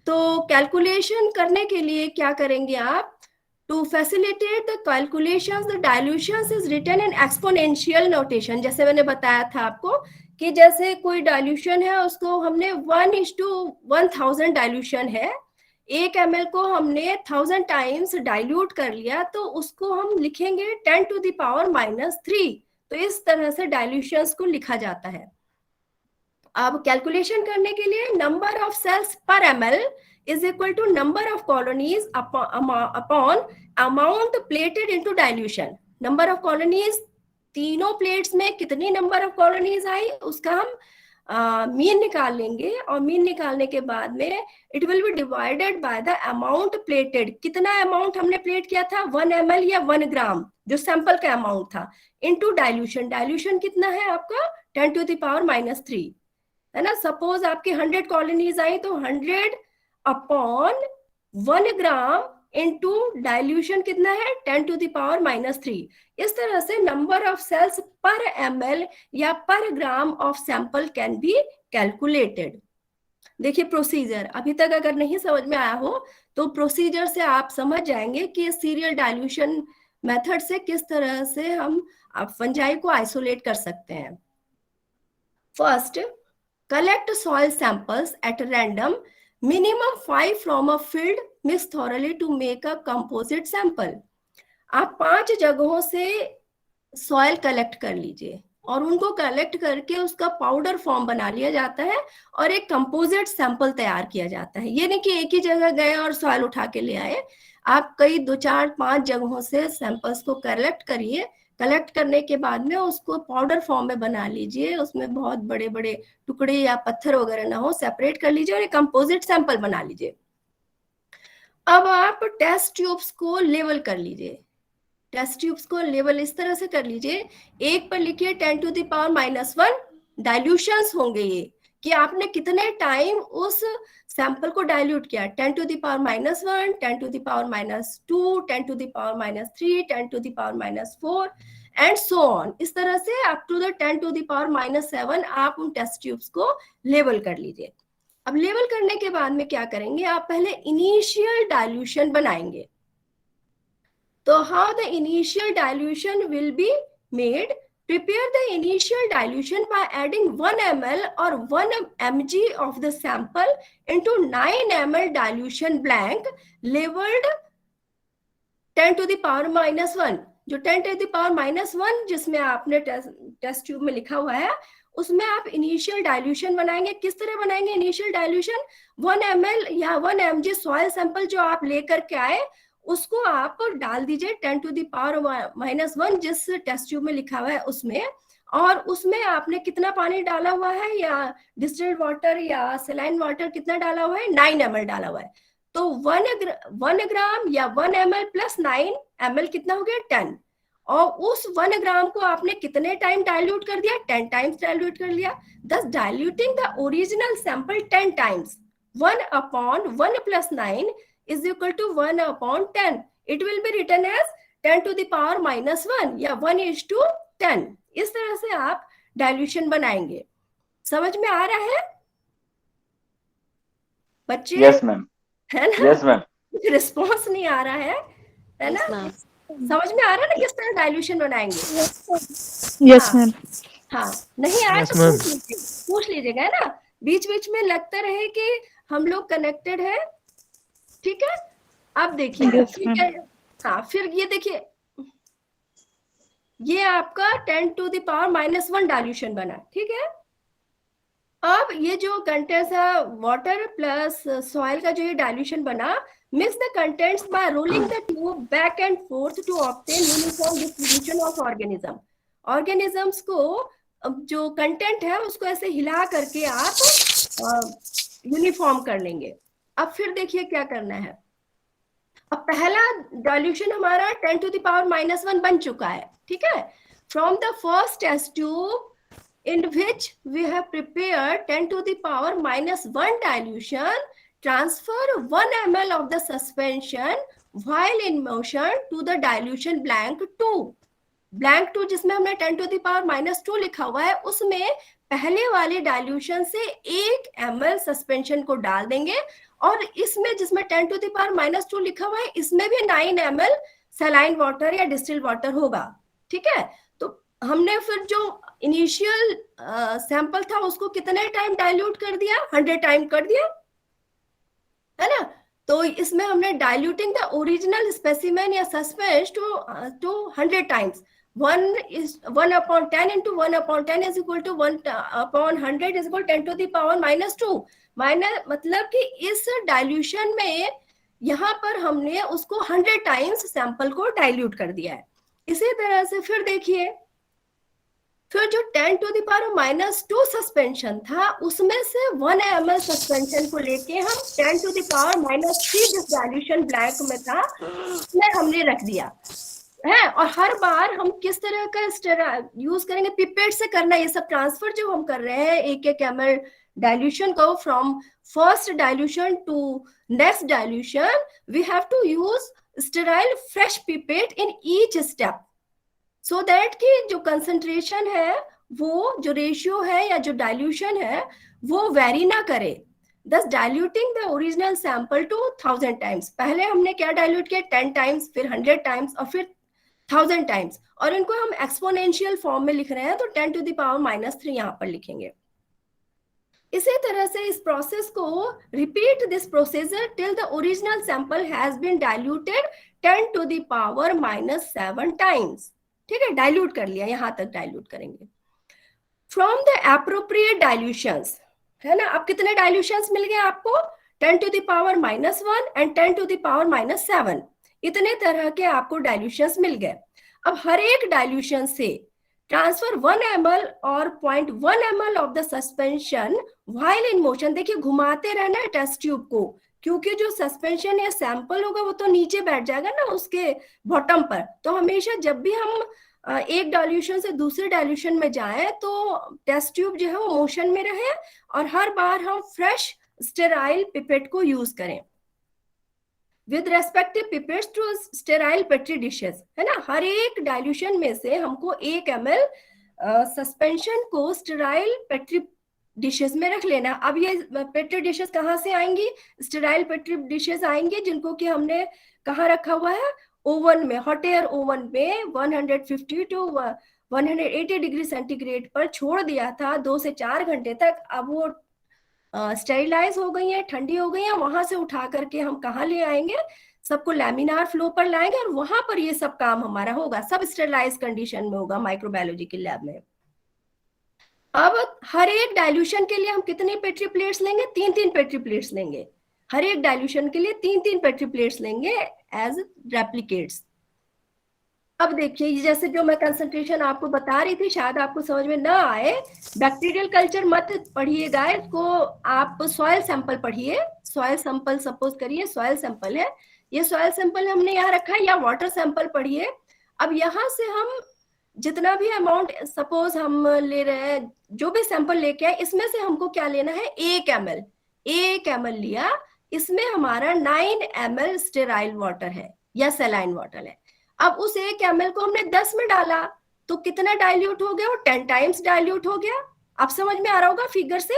तो कैलकुलेशन करने के लिए क्या करेंगे आप? To facilitate the calculations, the dilutions is written in exponential notation. जैसे मैंने बताया था आपको कि जैसे कोई डाइल्यूशन है उसको हमने 1:1000 डाइल्यूशन है, 1 ml को हमने 1000 टाइम्स डाइल्यूट कर लिया, तो उसको हम लिखेंगे 10⁻³ तो इस तरह से डाइल्यूशंस को लिखा जाता है। अब कैलकुलेशन करने के लिए नंबर ऑफ सेल्स पर ml is equal to number of colonies upon amount plated into dilution. Number of colonies, तीनों प्लेट्स में कितनी नंबर ऑफ कॉलोनीज आई उसका हम मीन निकाल लेंगे, और मीन निकालने के बाद में it will be divided by the amount plated. कितना अमाउंट हमने प्लेट किया था, 1 ml या 1 ग्राम जो सैंपल का अमाउंट था, इनटू डाइल्यूशन। डाइल्यूशन कितना है आपका 10⁻³ है ना। सपोज आपकी 100 कॉलोनीज आई तो 100 अपॉन 1 ग्राम इनटू डाइल्यूशन कितना है 10⁻³ इस तरह से नंबर ऑफ सेल्स पर ml या पर gram of sample can be calculated. देखिए प्रोसीजर, अभी तक अगर नहीं समझ में आया हो तो प्रोसीजर से आप समझ जाएंगे कि सीरियल डाइल्यूशन मेथड से किस तरह से हम फंजाई को आइसोलेट कर सकते हैं। First, collect soil samples at random, minimum 5 from a field, mix thoroughly to make a composite sample. आप 5 जगहों से सॉइल कलेक्ट कर लीजिए और उनको कलेक्ट करके उसका पाउडर फॉर्म बना लिया जाता है और एक कंपोजिट सैंपल तैयार किया जाता है। ये नहीं कि एक ही जगह गए और सॉइल उठा के ले आए, आप कई 2 4 5 जगहों से सैंपल्स को कलेक्ट करिए। कलेक्ट करने के बाद में उसको पाउडर फॉर्म में बना लीजिए, उसमें बहुत बड़े बड़े टुकड़े या पत्थर वगैरह ना हो, सेपरेट कर लीजिए और एक कंपोजिट सैंपल बना लीजिए। अब आप टेस्ट ट्यूब्स को लेवल कर लीजिए। टेस्ट ट्यूब्स को लेवल इस तरह से कर लीजिए, एक पर लिखिए 10⁻⁻1 डाइल्यूशंस होंगे ये, कि आपने कितने टाइम उस सैंपल को डाइल्यूट किया। 10⁻⁻1, 10⁻⁻2, 10⁻⁻3, 10⁻⁻4 एंड सो ऑन। इस तरह से अप टू द 10⁻⁻7 आप उन टेस्ट ट्यूब्स को लेवल कर लीजिए। अब लेवल करने के बाद में क्या करेंगे, आप पहले इनिशियल डाइल्यूशन बनाएंगे। तो how the initial dilution will be made? Prepare the initial dilution by adding 1 ml or 1 mg of the sample into 9 ml dilution blank labeled 10⁻⁻1। जो 10⁻⁻1 जिसमें आपने टेस्ट ट्यूब में लिखा हुआ है, उसमें आप इनिशियल डाइल्यूशन बनाएंगे। किस तरह बनाएंगे इनिशियल डाइल्यूशन? 1 ml या 1 mg सॉइल सैंपल जो आप लेकर के आए उसको आप डाल दीजिए 10⁻⁻1 जिस टेस्ट ट्यूब में लिखा हुआ है उसमें, और उसमें आपने कितना पानी डाला हुआ है, या डिस्टिल्ड वाटर या सलाइन वाटर कितना डाला हुआ है? 9 ml डाला हुआ है। तो 1 ग्राम या 1 ml प्लस 9 ml कितना हो गया? 10। और उस 1 ग्राम को आपने कितने टाइम डाइल्यूट कर दिया? 10 टाइम्स डाइल्यूट कर लिया। thus diluting the original sample 10 times, 1/1 plus 9 is equal to 1/10. It will be written as 10⁻⁻1 या 1:10। इस तरह से आप डाइल्यूशन बनाएंगे। समझ में आ रहा है बच्चे? यस मैम, है ना? Yes ma'am. रिस्पॉन्स नहीं आ रहा है ना? समझ में आ रहा है ना किस तरह डाइल्यूशन बनाएंगे? Yes ma'am. हाँ, नहीं आया तो पूछ लीजिएगा, है ना? बीच बीच में लगता रहे कि हम लोग कनेक्टेड है। ठीक है, अब देखिए। ठीक है, हाँ, फिर ये देखिए, ये आपका 10⁻⁻1 डाइल्यूशन बना। ठीक है, अब ये जो कंटेंट्स है वाटर प्लस सॉइल का जो ये डाइल्यूशन बना, mix the contents by rolling the tube back and forth to obtain uniform distribution of organism. Organisms को जो कंटेंट है उसको ऐसे हिला करके आप यूनिफॉर्म कर लेंगे। अब फिर देखिए क्या करना है। अब पहला डाइल्यूशन हमारा 10⁻⁻1 बन चुका है। ठीक है, from the first test tube in which we have prepared 10⁻⁻1 dilution, transfer 1 ml of the suspension while in motion to the dilution blank 2। blank 2 जिसमें हमने 10⁻⁻2 लिखा हुआ है, उसमें पहले वाले डाइल्यूशन से 1 ml सस्पेंशन को डाल देंगे, और इसमें जिसमें 10⁻⁻2 लिखा हुआ है इसमें भी 9 ml सलाइन वाटर या डिस्टिल्ड वाटर होगा। ठीक है, तो हमने फिर जो इनिशियल सैंपल था उसको कितने टाइम डाइल्यूट कर दिया? 100 टाइम कर दिया, है ना? तो इसमें हमने डाइल्यूटिंग द ओरिजिनल स्पेसिमेन या suspense to 100 times. 1/10 into 1/10 is equal to 1/100 is equal 10⁻⁻2। मतलब कि इस डाइल्यूशन में यहाँ पर हमने उसको 100 टाइम्स सैंपल को डाइल्यूट कर दिया है। इसी तरह से फिर देखिए, फिर जो 10⁻�2 सस्पेंशन था उसमें से 1 ml सस्पेंशन को लेके हम 10⁻3 जिस डाइल्यूशन ब्लैंक में था उसमें हमने रख दिया है। और हर बार हम किस तरह का यूज करेंगे? पिपेट से करना। ये सब ट्रांसफर जो हम कर रहे हैं 1 ml डाइल्यूशन को from first dilution to next dilution, we have to use sterile fresh pipette in each step, so that कि जो कंसंट्रेशन है, वो जो रेशियो है या जो डाइल्यूशन है वो वेरी ना करे। thus diluting the original sample to 1000 times. पहले हमने क्या डाइल्यूट किया? 10 टाइम्स, फिर 100 टाइम्स और फिर 1000 टाइम्स, और इनको हम एक्सपोनेंशियल फॉर्म में लिख रहे हैं तो 10⁻³ यहाँ पर लिखेंगे। इसी तरह से इस प्रोसेस को repeat this procedure till the original sample has been diluted 10⁻⁻7 times. ठीक है, डाइल्यूट कर लिया, यहाँ तक डाइल्यूट करेंगे। फ्रॉम द एप्रोप्रिएट डाइल्यूशंस, है ना। अब कितने डाइल्यूशंस मिल गए आपको? 10⁻⁻1 एंड 10⁻⁻7, इतने तरह के आपको डाइल्यूशंस मिल गए। अब हर एक डाइल्यूशन से ट्रांसफर 1 ml और 0.1 ml of the suspension while in motion. देखिए घुमाते रहना है टेस्ट ट्यूब को, क्योंकि जो सस्पेंशन या सैंपल होगा वो तो नीचे बैठ जाएगा ना उसके बॉटम पर। तो हमेशा जब भी हम एक डाइल्यूशन से दूसरे डाइल्यूशन में जाएं तो टेस्ट ट्यूब जो है वो मोशन में रहे, और हर बार हम फ्रेश स्टेराइल पिपेट को यूज करें with respective pipettes to sterile petri dishes, है ना। हर एक डाइल्यूशन में से हमको 1 ml सस्पेंशन को स्टेराइल पेट्री डिशेस में रख लेना। अब ये पेट्री डिशेस कहाँ से आएंगी? स्टेराइल पेट्री डिशेस आएंगी, जिनको कि हमने कहाँ रखा हुआ है? ओवन में, हॉट एयर ओवन में 150 to 180 डिग्री सेंटीग्रेड पर छोड़ दिया था 2 से 4 घंटे तक। अब वो स्टेरिलाइज हो गई है, ठंडी हो गई है। वहां से उठा करके हम कहाँ ले आएंगे? सबको लैमिनार फ्लो पर लाएंगे, और वहां पर ये सब काम हमारा होगा, सब स्टेरिलाइज कंडीशन में होगा माइक्रोबायोलॉजी की लैब में। अब हर एक डाइल्यूशन के लिए हम कितनी पेट्री प्लेट्स लेंगे? 3-3 पेट्री प्लेट्स लेंगे। हर एक डाइल्यूशन के लिए 3-3 पेट्री प्लेट्स लेंगे एज रेप्लिकेट्स। अब देखिए जैसे जो मैं कंसंट्रेशन आपको बता रही थी, शायद आपको समझ में ना आए, बैक्टीरियल कल्चर मत पढ़िएगा इसको, आप सॉइल सैंपल पढ़िए। सॉइल सैंपल सपोज करिए सॉइल सैंपल है, ये सॉइल सैंपल हमने यहाँ रखा है, या वाटर सैंपल पढ़िए। अब यहाँ से हम जितना भी अमाउंट सपोज हम ले रहे हैं, जो भी सैंपल लेके आए, इसमें से हमको क्या लेना है? 1 ml। 1 ml लिया, इसमें हमारा 9 ml स्टेराइल वाटर है या सलाइन वाटर है। अब उस 1 ml को हमने 10 में डाला तो कितना डाइल्यूट हो गया? वो 10 टाइम्स डाइल्यूट हो गया। आप समझ में आ रहा होगा, फिगर से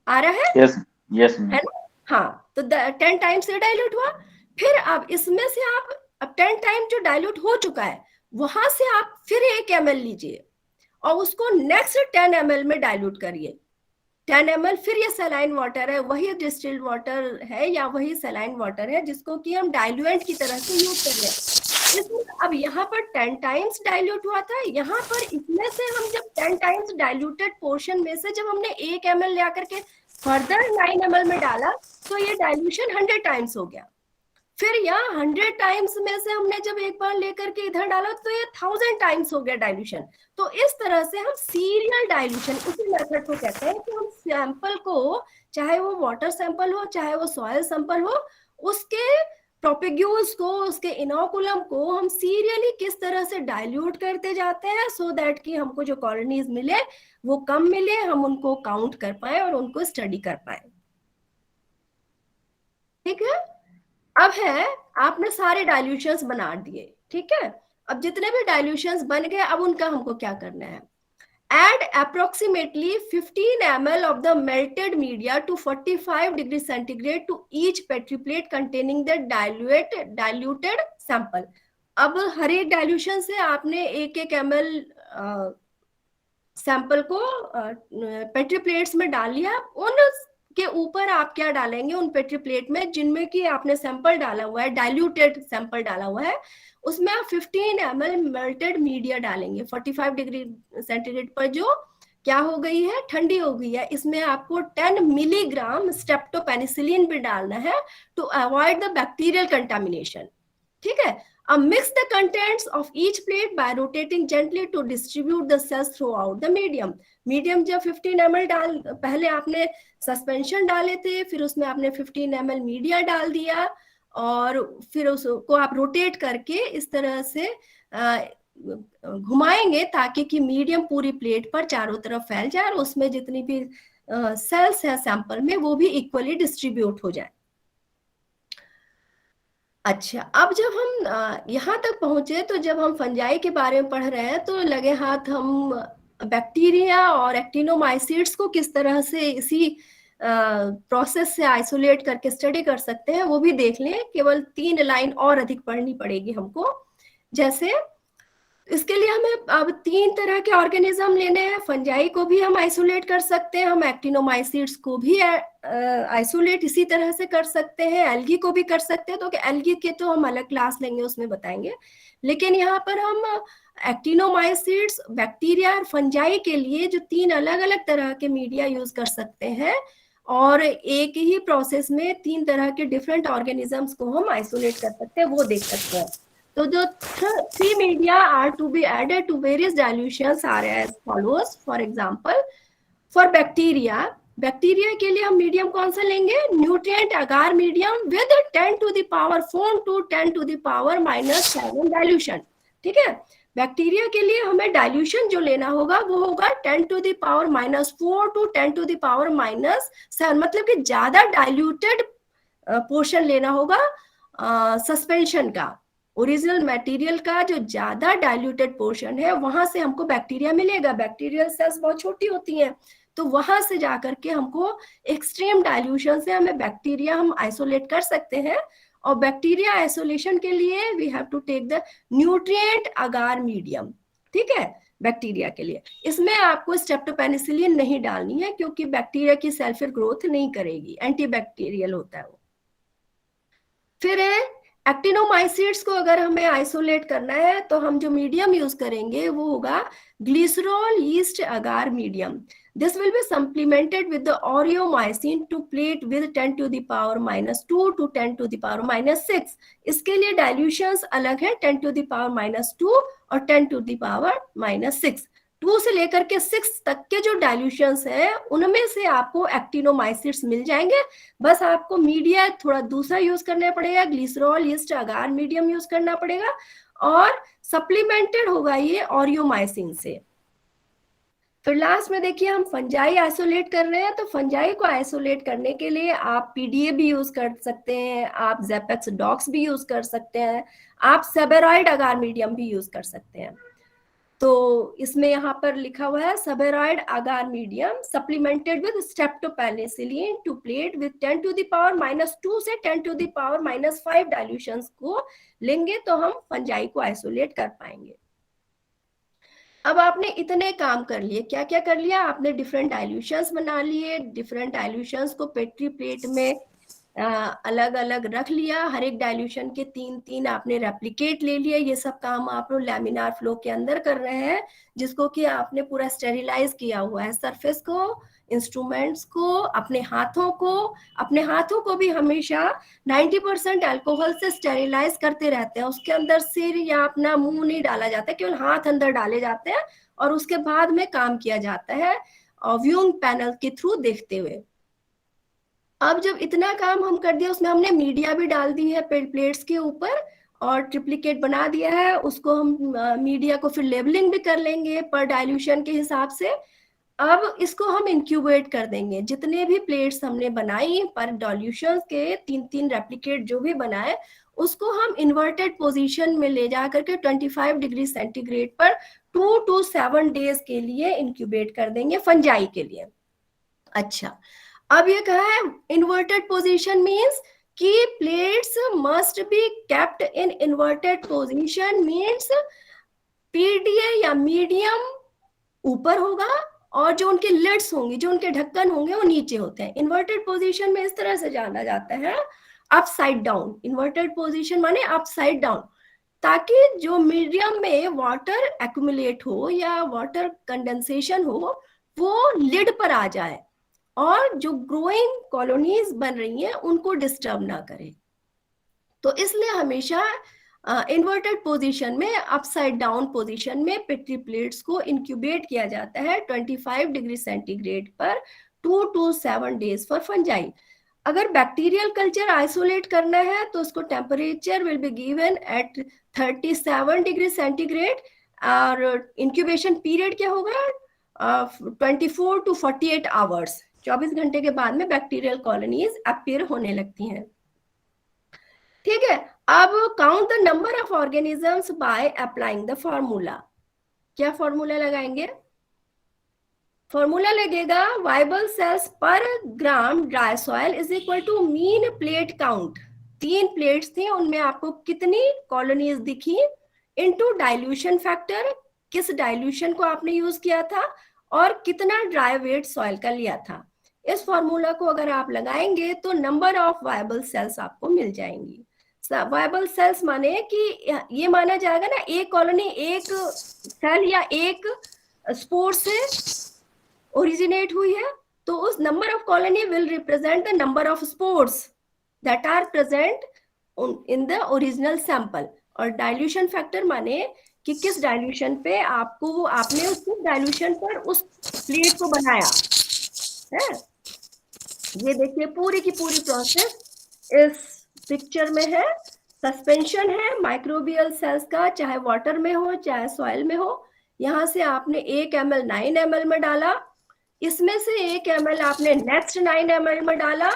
आ रहा है? यस यस है ना? हाँ, तो 10 टाइम्स से डाइल्यूट हुआ। फिर अब इसमें से आप, अब 10 टाइम जो डाइल्यूट हो चुका है, वहां से आप फिर 1 ml लीजिए और उसको नेक्स्ट 10 ml में डाइल्यूट करिए। 10 ml फिर ये सलाइन वाटर है, वही डिस्टिल्ड वाटर है या वही सलाइन वाटर है जिसको कि हम डाइल्यूएंट की तरह से यूज कर रहे हैं। इसमें अब यहाँ पर 10 टाइम्स डाइल्यूट हुआ था, यहाँ पर इसमें से हम जब 10 टाइम्स डाइल्यूटेड पोर्शन में से जब हमने 1 ml ले आकर के फर्दर 9 ml में डाला तो ये डाइल्यूशन 100 टाइम्स हो गया। फिर यहाँ 100 टाइम्स में से हमने जब एक बार लेकर के इधर डाला तो ये 1000 टाइम्स हो गया डाइल्यूशन। तो इस तरह से हम सीरियल डाइल्यूशन, उसी मेथड को कहते हैं कि हम सैंपल को, चाहे वो वाटर सैंपल हो चाहे वो सॉइल सैंपल हो, उसके प्रोपेग्यूल्स को, उसके इनोकुलम को हम सीरियली किस तरह से डाइल्यूट करते जाते हैं, सो दैट कि हमको जो कॉलोनीज मिले वो कम मिले, हम उनको काउंट कर पाए और उनको स्टडी कर पाए। ठीक है। अब है, आपने सारे डाइल्यूशंस बना दिए, ठीक है। अब जितने भी डाइल्यूशंस बन गए, अब उनका हमको क्या करना है? Add approximately 15 ml of the melted media to 45 degree centigrade to each petri plate containing the diluted sample. अब हर एक डाइल्यूशन से आपने 1-1 ml सैंपल को पेट्री प्लेट्स में डाल लिया। उन के ऊपर आप क्या डालेंगे? उन पेट्री प्लेट में जिनमें कि आपने सैंपल डाला हुआ है, डाइल्यूटेड सैंपल डाला हुआ है, उसमें आप 15 ml मेल्टेड मीडिया डालेंगे। 45 डिग्री सेंटीग्रेड पर जो क्या हो गई है? ठंडी हो गई है। इसमें आपको 10 मिलीग्राम स्ट्रेप्टोपेनिसिलिन भी डालना है to avoid the bacterial contamination. ठीक है। अब mix the contents of each plate by rotating gently to distribute the cells throughout the medium. Medium जब 15 ml डाल, पहले आपने सस्पेंशन डाले थे, फिर उसमें आपने 15 ml मीडिया डाल दिया और फिर उसको आप रोटेट करके इस तरह से घुमाएंगे ताकि कि मीडियम पूरी प्लेट पर चारों तरफ फैल जाए और उसमें जितनी भी सेल्स है सैंपल में वो भी इक्वली डिस्ट्रीब्यूट हो जाए। अच्छा, अब जब हम यहाँ तक पहुंचे तो जब हम फंजाई के बारे में पढ़ रहे हैं तो लगे हाथ हम बैक्टीरिया और एक्टिनोमाइसीड्स को किस तरह से इसी प्रोसेस से आइसोलेट करके स्टडी कर सकते हैं वो भी देख लें। केवल 3 लाइन और अधिक पढ़नी पड़ेगी हमको। जैसे इसके लिए हमें अब 3 तरह के ऑर्गेनिज्म लेने हैं। फंजाई को भी हम आइसोलेट कर सकते हैं, हम एक्टिनोमाइसीड्स को भी आइसोलेट इसी तरह से कर सकते हैं, एल्गी को भी कर सकते हैं। तो एल्गी के तो हम अलग क्लास लेंगे, उसमें बताएंगे। लेकिन यहाँ पर हम एक्टिनोमाइसिड्स बैक्टीरिया और फंजाई के लिए जो 3 अलग अलग तरह के मीडिया यूज कर सकते हैं, और एक ही प्रोसेस में 3 तरह के डिफरेंट ऑर्गेनिजम्स को हम आइसोलेट कर सकते हैं, वो देख सकते हैं। तो जो 3 media are to be added to various dilutions are as follows. For example, for bacteria के लिए हम मीडियम कौन सा लेंगे? Nutrient agar medium with 10 to the power 4 to 10 to the power -7 dilution. ठीक है, बैक्टीरिया के लिए हमें डाइल्यूशन जो लेना होगा वो होगा 10 to the power -4 to 10 to the power -7, मतलब कि ज्यादा डाइल्यूटेड पोर्शन लेना होगा सस्पेंशन का। ओरिजिनल मटेरियल का जो ज्यादा डाइल्यूटेड पोर्शन है वहां से हमको बैक्टीरिया मिलेगा। बैक्टीरियल सेल्स बहुत छोटी होती हैं, तो वहां से जाकर के हमको एक्सट्रीम डाइल्यूशन से हमें बैक्टीरिया हम आइसोलेट कर सकते हैं। और बैक्टीरिया आइसोलेशन के लिए we have to take the nutrient agar medium. ठीक है, बैक्टीरिया के लिए इसमें आपको स्ट्रेप्टोपेनिसिलिन नहीं डालनी है, क्योंकि बैक्टीरिया की सेल फिर ग्रोथ नहीं करेगी, एंटीबैक्टीरियल होता है वो। फिर एक्टिनोमाइसिड्स को अगर हमें आइसोलेट करना है तो हम जो मीडियम यूज करेंगे वो होगा glycerol yeast agar medium. This will be supplemented with the aureomycin to plate with 10 to the power -2 to 10 to the power -6। इसके लिए डाइल्यूशंस अलग है, 10 to the power -2 और 10 to the power -6। 2 से लेकर के 6 तक के जो डाइल्यूशंस है उनमें से आपको एक्टिनोमाइसिड्स मिल जाएंगे। बस आपको मीडिया थोड़ा दूसरा यूज करना पड़ेगा, ग्लिसरॉल यीस्ट अगार मीडियम यूज करना पड़ेगा, और सप्लीमेंटेड होगा ये ऑरियोमाइसिन से। फिर लास्ट में देखिए हम फंजाई आइसोलेट कर रहे हैं, तो फंजाई को आइसोलेट करने के लिए आप पीडीए भी यूज कर सकते हैं, आप ज़ेपेक्स डॉक्स भी यूज कर सकते हैं, आप सेबेरॉइड अगार मीडियम भी यूज कर सकते हैं। तो इसमें यहाँ पर लिखा हुआ है Sabouraud agar medium supplemented with streptopenicillin to plate with 10 to the power -2 से 10 to the power -5 डाइल्यूशंस को लेंगे तो हम फंजाई को आइसोलेट कर पाएंगे। अब आपने इतने काम कर लिए, क्या क्या कर लिया आपने? डिफरेंट डाइल्यूशंस बना लिए, डिफरेंट डाइल्यूशंस को पेट्री प्लेट में अलग अलग रख लिया, हर एक डाइल्यूशन के 3-3 आपने रेप्लिकेट ले लिए। ये सब काम आप लोग लैमिनार फ्लो के अंदर कर रहे हैं, जिसको कि आपने पूरा स्टेरिलाइज किया हुआ है, सरफेस को, इंस्ट्रूमेंट्स को, अपने हाथों को भी हमेशा 90% अल्कोहल से स्टेरिलाइज करते रहते हैं। उसके अंदर सिर या अपना मुंह नहीं डाला जाता, केवल हाथ अंदर डाले जाते हैं और उसके बाद में काम किया जाता है व्यूइंग पैनल के थ्रू देखते हुए। अब जब इतना काम हम कर दिया, उसमें हमने मीडिया भी डाल दी है प्लेट्स के ऊपर और ट्रिप्लिकेट बना दिया है, उसको हम मीडिया को फिर लेबलिंग भी कर लेंगे पर डाइल्यूशन के हिसाब से। अब इसको हम इंक्यूबेट कर देंगे। जितने भी प्लेट्स हमने बनाई पर डाइल्यूशन के 3-3 रेप्लिकेट जो भी बनाए, उसको हम इन्वर्टेड पोजीशन में ले जा करके 25 डिग्री सेंटीग्रेड पर 2 to 7 डेज के लिए इंक्यूबेट कर देंगे फंजाई के लिए। अच्छा, अब ये कहा है इन्वर्टेड पोजीशन मींस कि plates must be kept in inverted position, means PDA या मीडियम ऊपर होगा और जो उनके लिड्स होंगी, जो उनके ढक्कन होंगे वो नीचे होते हैं। इन्वर्टेड पोजीशन में इस तरह से जाना जाता है अपसाइड डाउन। इन्वर्टेड पोजीशन माने अपसाइड डाउन, ताकि जो मीडियम में वाटर एक्यूमुलेट हो या वाटर कंडेंसेशन हो वो लिड पर आ जाए और जो ग्रोइंग कॉलोनीज बन रही हैं उनको डिस्टर्ब ना करे। तो इसलिए हमेशा इन्वर्टेड पोजीशन में, अपसाइड डाउन पोजीशन में पेट्री प्लेट्स को इंक्यूबेट किया जाता है 25 डिग्री सेंटीग्रेड पर 2 to 7 डेज फॉर फंजाई। अगर बैक्टीरियल कल्चर आइसोलेट करना है तो उसको temperature will be given at 37 degree centigrade और इंक्यूबेशन पीरियड क्या होगा 24 to 48 आवर्स। 24 घंटे के बाद में बैक्टीरियल कॉलोनीज अपीयर होने लगती हैं। ठीक है, अब count the number of organisms by applying the formula. क्या फॉर्मूला लगाएंगे? फॉर्मूला लगेगा viable cells per gram dry soil is equal to mean plate count. 3 plates थी, उनमें आपको कितनी कॉलोनीज दिखी इनटू डाइल्यूशन फैक्टर, किस डाइल्यूशन को आपने यूज किया था और कितना ड्राई वेट सॉइल का लिया था। इस फॉर्मूला को अगर आप लगाएंगे तो नंबर ऑफ वायबल सेल्स आपको मिल जाएंगी। वायबल सेल्स माने कि ये माना जाएगा ना, एक कॉलोनी एक सेल या एक स्पोर से ओरिजिनेट हुई है, तो उस number of colony will represent the number of spores that are present in the original sample. और डाइल्यूशन फैक्टर माने कि किस डाइल्यूशन पे आपने उस डाइल्यूशन पर उस प्लेट को बनाया है। ये देखिए पूरी की पूरी प्रोसेस इस पिक्चर में है। सस्पेंशन है माइक्रोबियल सेल्स का, चाहे वाटर में हो चाहे सॉइल में हो। यहाँ से आपने 1 ml 9 ml में डाला, इसमें से 1 ml आपने नेक्स्ट 9 ml में डाला।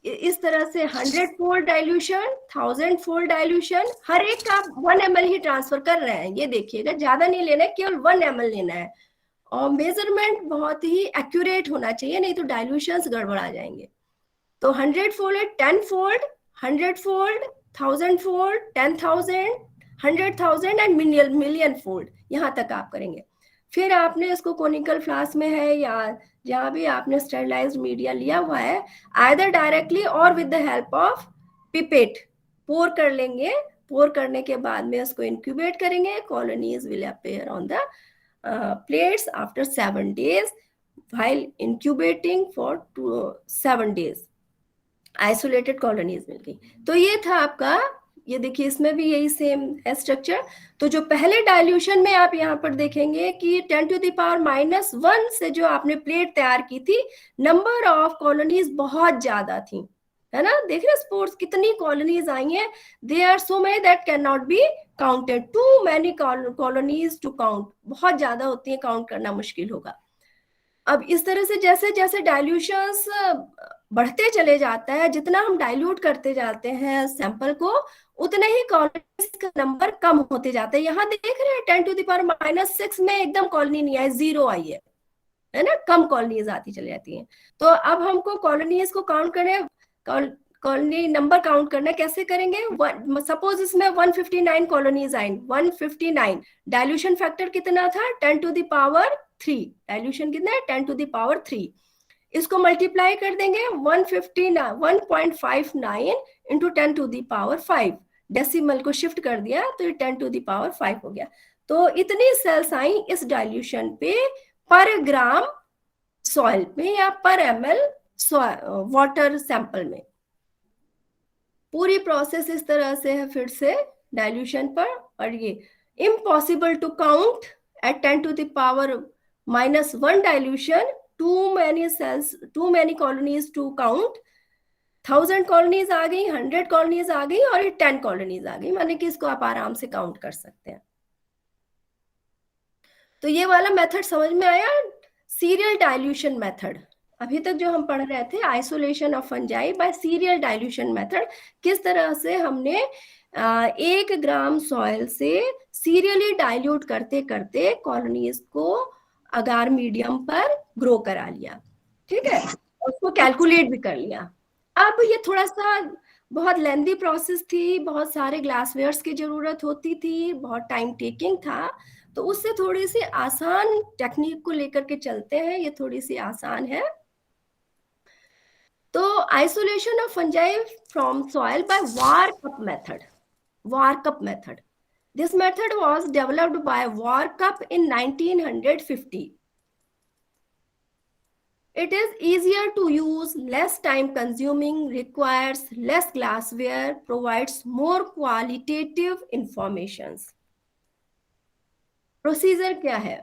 इस तरह से 100 फोल्ड डाइल्यूशन, 1000 फोल्ड डाइल्यूशन, हर एक का 1 ml ही ट्रांसफर कर रहे हैं। ये देखिएगा, ज्यादा नहीं लेना है, केवल 1 ml लेना है। और मेजरमेंट बहुत ही एक्यूरेट होना चाहिए, नहीं तो डाइल्यूशंस गड़बड़ा जाएंगे। तो 100 fold, 10 fold, 100 fold, 1000 fold, 10,000, 100,000 and million fold, यहाँ तक आप करेंगे। फिर आपने इसको कोनिकल फ्लास्क में है या जहाँ भी आपने स्टेरिलाइज्ड मीडिया लिया हुआ है, either directly or with the help of pipette pour कर लेंगे। पोर करने के बाद में इसको इंक्यूबेट करेंगे। Colonies will appear on the plates after 7 days while incubating for 7 days isolated colonies मिल गई। तो ये था आपका, ये देखिए इसमें भी यही सेम है स्ट्रक्चर। तो जो पहले डाइल्यूशन में आप यहाँ पर देखेंगे कि 10⁻⁻1 से जो आपने प्लेट तैयार की थी, नंबर ऑफ कॉलोनीज बहुत ज्यादा थी, है ना। देख रहे स्पोर्स कितनी कॉलोनीज आई हैं, they are so many that can not be counted, too many colonies to count, बहुत ज्यादा होती है, काउंट करना मुश्किल होगा। अब इस तरह से जैसे जैसे डाइल्यूशंस बढ़ते चले जाता है, जितना हम डाइल्यूट करते जाते हैं सैंपल को, उतने ही कॉलोनीज का नंबर कम होते जाता है। यहाँ देख रहे हैं 10⁻⁻6 में एकदम कॉलोनी नहीं आई, 0 आई है ना, कम कॉलोनीज आती चली जाती हैं। तो अब हमको कॉलोनीज को काउंट करें, कॉलोनी नंबर काउंट करना कैसे करेंगे। सपोज इसमें 159 कॉलोनीज आई, 159, डाइल्यूशन फैक्टर कितना था 10⁻3, डाइल्यूशन कितना है 10⁻3। इसको मल्टीप्लाई कर देंगे 159 इंटू 10⁻5, डेसिमल को शिफ्ट कर दिया तो ये 10⁻5 हो गया। तो इतनी सेल्स आई इस डाइल्यूशन पे पर ग्राम सॉइल में या पर ml वाटर सैंपल में। पूरी प्रोसेस इस तरह से है फिर से डाइल्यूशन पर। और ये impossible to count at 10⁻⁻1 dilution, too many cells, too many colonies to count. 1000 colonies आ गई, 100 कॉलोनीज आ गई और 10 कॉलोनीज आ गई, माने कि इसको आप आराम से काउंट कर सकते हैं। तो ये वाला मेथड समझ में आया, सीरियल डाइल्यूशन मेथड। अभी तक जो हम पढ़ रहे थे isolation of fungi bye serial dilution method, किस तरह से हमने 1 ग्राम सॉइल से सीरियली डाइल्यूट करते करते कॉलोनीज को अगार मीडियम पर ग्रो करा लिया, ठीक है, उसको कैलकुलेट भी कर लिया। अब ये थोड़ा सा बहुत लेंदी प्रोसेस थी, बहुत सारे ग्लासवेयर्स की जरूरत होती थी, बहुत टाइम टेकिंग था। तो उससे थोड़ी सी आसान टेक्निक को लेकर के चलते हैं, ये थोड़ी सी आसान है। तो isolation of fungi from soil by Warcup method, Warcup method, this method was developed by Warkup in 1950. It is easier to use, less time consuming, requires less glassware, provides more qualitative informations. Procedure क्या है?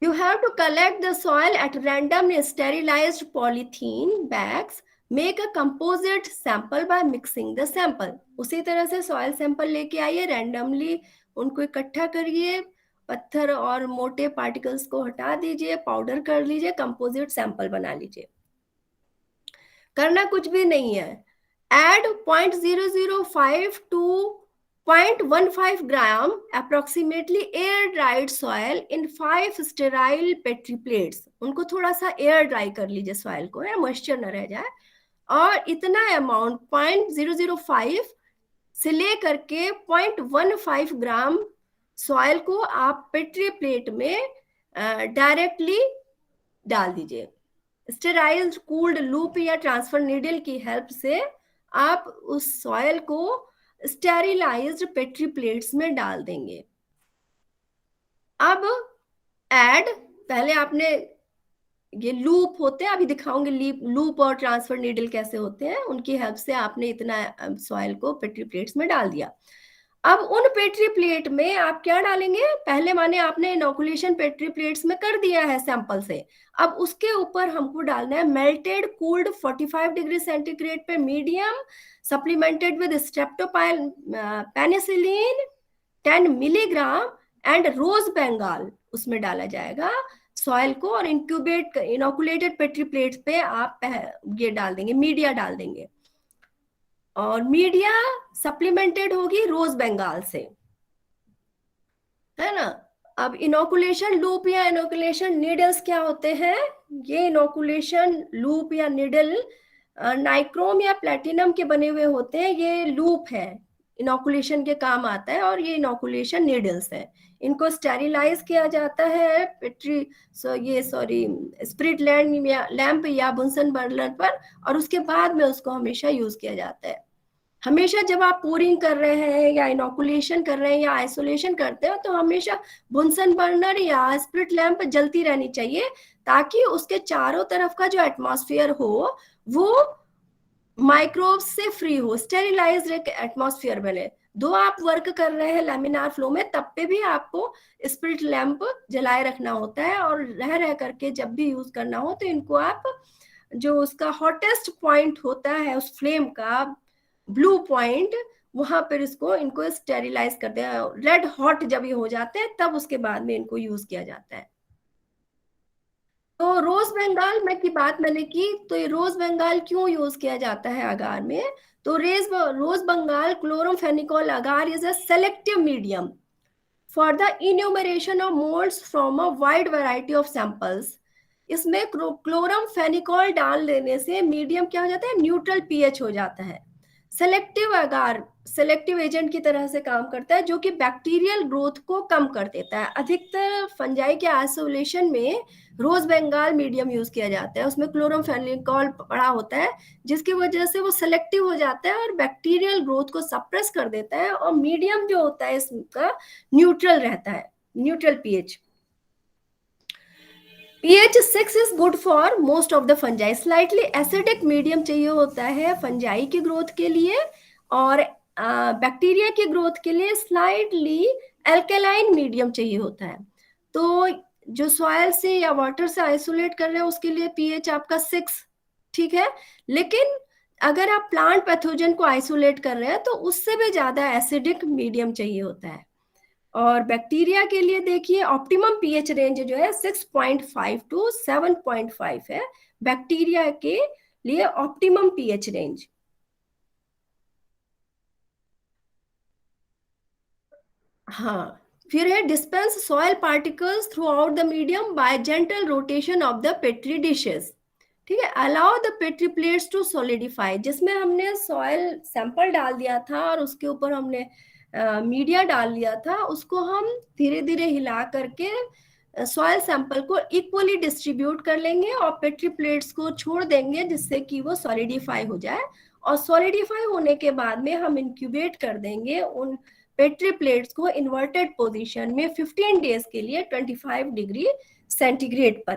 You have to collect the soil at random in sterilized polythene bags. Make a composite sample by mixing the sample. उसी तरह से सॉइल सैंपल लेके आइए, रैंडमली उनको इकट्ठा करिए, पत्थर और मोटे पार्टिकल्स को हटा दीजिए, पाउडर कर लीजिए, कंपोजिट सैंपल बना लीजिए। करना कुछ भी नहीं है। Add 0.005 to 0.15 gram approximately air dried soil in 5 sterile petri plates. उनको थोड़ा सा एयर ड्राई कर लीजिए सॉइल को, या मॉइस्चर न रह जाए। और इतना अमाउंट 0.005 से लेकर के 0.15 ग्राम सॉइल को आप पेट्री प्लेट में डायरेक्टली डाल दीजिए। स्टेराइज्ड कूल्ड लूप या ट्रांसफर नीडल की हेल्प से आप उस सॉयल को स्टेरिलाइज्ड पेट्री प्लेट्स में डाल देंगे। अब ऐड, पहले आपने ये लूप होते हैं, अभी दिखाऊंगी लूप और ट्रांसफर नीडल कैसे होते हैं, उनकी हेल्प से आपने इतना सॉइल को पेट्री प्लेट्स में डाल दिया। अब उन पेट्री प्लेट में आप क्या डालेंगे, पहले माने आपने इनोकुलेशन पेट्री प्लेट्स में कर दिया है सैंपल से, अब उसके ऊपर हमको डालना है मेल्टेड कूल्ड 45 डिग्री सेंटीग्रेड पे मीडियम सप्लीमेंटेड विद स्ट्रेप्टोपाइल penicillin 10 milligram and rose Bengal, उसमें डाला जाएगा सॉइल को, और इनोकुलेटेड पेट्री प्लेट्स पे आप ये डाल देंगे, मीडिया डाल देंगे, और मीडिया सप्लीमेंटेड होगी रोज बेंगाल से, है ना। अब इनोकुलेशन लूप या इनोकुलेशन नीडल्स क्या होते हैं, ये इनोकुलेशन लूप या नीडल नाइक्रोम या प्लेटिनम के बने हुए होते हैं, ये लूप है, इनोकुलेशन के काम आता है, और ये इनोकुलेशन नीडल्स है। इनको स्टेरिलाइज किया जाता है पेट्री स्पिरिट लैंप या बुनसन बर्नर पर, और उसके बाद में उसको हमेशा यूज किया जाता है। हमेशा जब आप पोरिंग कर रहे हैं या इनोकुलेशन कर रहे हैं या आइसोलेशन करते हैं, तो हमेशा बुनसन बर्नर या स्पिरिट लैंप जलती रहनी चाहिए, ताकि उसके चारों तरफ का जो एटमॉस्फेयर हो वो माइक्रोब्स से फ्री हो, स्टेरिलाइज्ड एक एटमॉस्फेयर बने। दो आप वर्क कर रहे हैं लैमिनार फ्लो में, तब पे भी आपको स्पिरिट लैंप जलाए रखना होता है, और रह रह करके जब भी यूज करना हो तो इनको आप, जो उसका हॉटेस्ट पॉइंट होता है उस फ्लेम का, ब्लू पॉइंट, वहां पर इनको स्टेरिलाइज करते हैं, रेड हॉट जब ये हो जाते हैं तब उसके बाद में इनको यूज किया जाता है। तो रोज बंगाल में की बात मैंने की, तो ये रोज बंगाल क्यों यूज किया जाता है अगार में, तो rose Bengal chloramphenicol agar is a selective medium for the enumeration of molds from a wide variety of samples. इसमें क्लोरम फेनिकॉल डाल देने से मीडियम क्या हो जाता है, न्यूट्रल पीएच हो जाता है। सेलेक्टिव अगार सेलेक्टिव एजेंट की तरह से काम करता है, जो कि बैक्टीरियल ग्रोथ को कम कर देता है। अधिकतर फंजाई के आइसोलेशन में रोज बंगाल मीडियम यूज किया जाता है, उसमें क्लोरोफेनिकॉल पड़ा होता है, जिसकी वजह से वो सेलेक्टिव हो जाता है और बैक्टीरियल ग्रोथ को सप्रेस कर देता है, और मीडियम जो होता है इसका न्यूट्रल रहता है, neutral pH. pH 6 is good for most of the fungi. Slightly acidic medium चाहिए होता है फंजाई की ग्रोथ के लिए, और बैक्टीरिया की ग्रोथ के लिए स्लाइटली एल्केलाइन मीडियम चाहिए होता है। तो जो सॉइल से या वाटर से आइसोलेट कर रहे हैं उसके लिए pH आपका 6 ठीक है, लेकिन अगर आप प्लांट पैथोजन को आइसोलेट कर रहे हैं तो उससे भी ज्यादा एसिडिक मीडियम चाहिए होता है। और बैक्टीरिया के लिए देखिए ऑप्टिमम पीएच रेंज जो है 6.5 टू 7.5 है, बैक्टीरिया के लिए ऑप्टिमम पीएच रेंज। हाँ, फिर है dispense soil particles throughout the medium by gentle rotation of the petri dishes. ठीक है, allow the petri plates to solidify, जिसमें हमने सॉइल सैंपल डाल दिया था और उसके ऊपर हमने मीडिया डाल लिया था, उसको हम धीरे धीरे हिला करके सॉइल सैंपल को इक्वली डिस्ट्रीब्यूट कर लेंगे और पेट्री प्लेट्स को छोड़ देंगे, जिससे कि वो सॉलिडिफाई हो जाए, और सॉलिडिफाई होने के बाद में हम इंक्यूबेट कर देंगे उन पेट्री प्लेट्स को इन्वर्टेड पोजीशन में 15 डेज के लिए 25 डिग्री सेंटीग्रेड पर।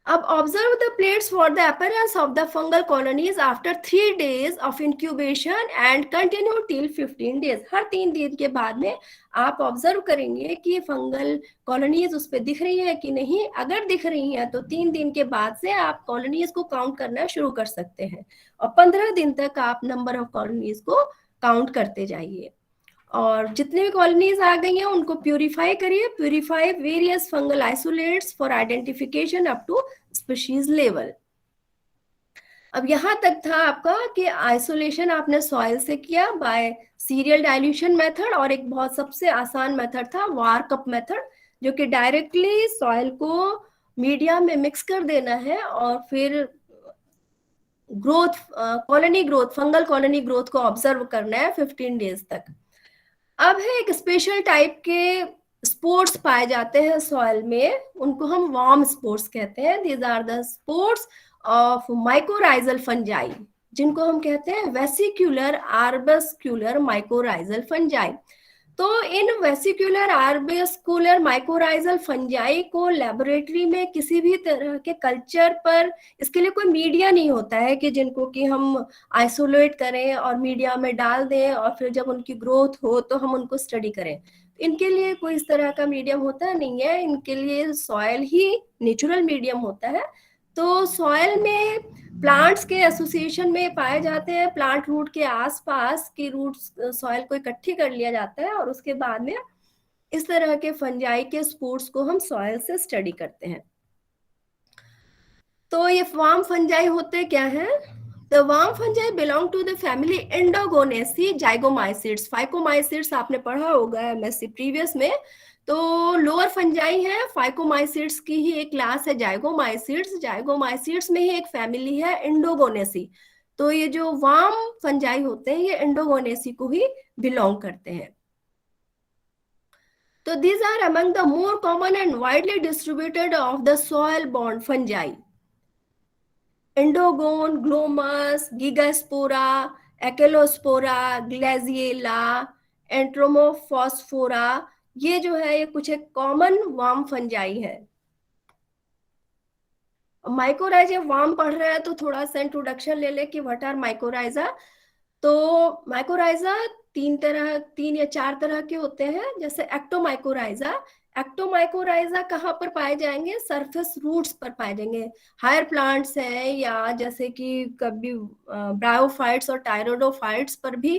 अब observe the plates for the appearance of the fungal colonies after 3 days of incubation and continue till 15 days। हर 3 दिन के बाद में आप ऑब्जर्व करेंगे कि फंगल कॉलोनीज उस पर दिख रही है कि नहीं। अगर दिख रही है तो 3 दिन के बाद से आप कॉलोनीज को काउंट करना शुरू कर सकते हैं, और 15 दिन तक आप नंबर ऑफ कॉलोनीज को काउंट करते जाइए। और जितने भी कॉलोनीज आ गई हैं उनको प्यूरिफाई करिए, purify various fungal isolates for identification up to species level. अब यहां तक था आपका कि आइसोलेशन आपने सॉइल से किया बाय सीरियल डाइल्यूशन मेथड, और एक बहुत सबसे आसान मेथड था वार कप मेथड, जो कि डायरेक्टली सॉइल को मीडिया में मिक्स कर देना है और फिर growth colony growth fungal colony growth को ऑब्जर्व करना है 15 डेज तक। अब है एक स्पेशल टाइप के स्पोर्स पाए जाते हैं सॉइल में, उनको हम वार्म स्पोर्स कहते हैं। These are the spores of mycorrhizal fungi. जिनको हम कहते हैं वेसिक्यूलर आर्बस्क्यूलर माइकोराइजल फंजाई। तो इन वेसिकुलर आर्बस्कुलर माइकोराइजल फंजाई को लेबोरेटरी में किसी भी तरह के कल्चर पर, इसके लिए कोई मीडिया नहीं होता है कि जिनको कि हम आइसोलेट करें और मीडिया में डाल दें और फिर जब उनकी ग्रोथ हो तो हम उनको स्टडी करें। इनके लिए कोई इस तरह का मीडियम होता नहीं है, इनके लिए सॉयल ही नेचुरल मीडियम होता है। तो सॉयल में प्लांट्स के एसोसिएशन में पाए जाते हैं, प्लांट रूट के आसपास की रूट्स सॉइल को इकट्ठी कर लिया जाता है और उसके बाद में इस तरह के फंजाई के स्पोर्स को हम सॉइल से स्टडी करते हैं। तो ये वार्म फंजाई होते क्या हैं? The worm fungi belong to the family Endogonaceae zygomycetes। फाइकोमाइसिड्स आपने पढ़ा होगा एमएससी प्रीवियस में। तो लोअर फंजाई है, फाइकोमाइसिड्स की ही एक क्लास है जाइगोमाइसिड्स। जाइगोमाइसिड्स में ही एक फैमिली है एंडोगोनेसी। तो ये जो वार्म फंजाई होते हैं ये एंडोगोनेसी को ही बिलोंग करते हैं। तो these are among the more common and widely distributed of the soil borne fungi। Endogone, Glomus, Gigaspora, Acaulospora, Glaziella, Entrophospora, ये जो है ये कुछ एक कॉमन वार्म फंजाई है। माइकोराइजा वार्म पढ़ रहे हैं तो थोड़ा सा इंट्रोडक्शन ले ले कि व्हाट आर माइकोराइजा। तो माइकोराइजा तीन या चार तरह के होते हैं। जैसे एक्टोमाइकोराइजा, एक्टोमाइकोराइजा कहाँ पर पाए जाएंगे? सरफेस रूट्स पर पाए जाएंगे। हायर प्लांट्स हैं या जैसे कि कभी ब्रायोफाइट्स और टायरोडोफाइट्स पर भी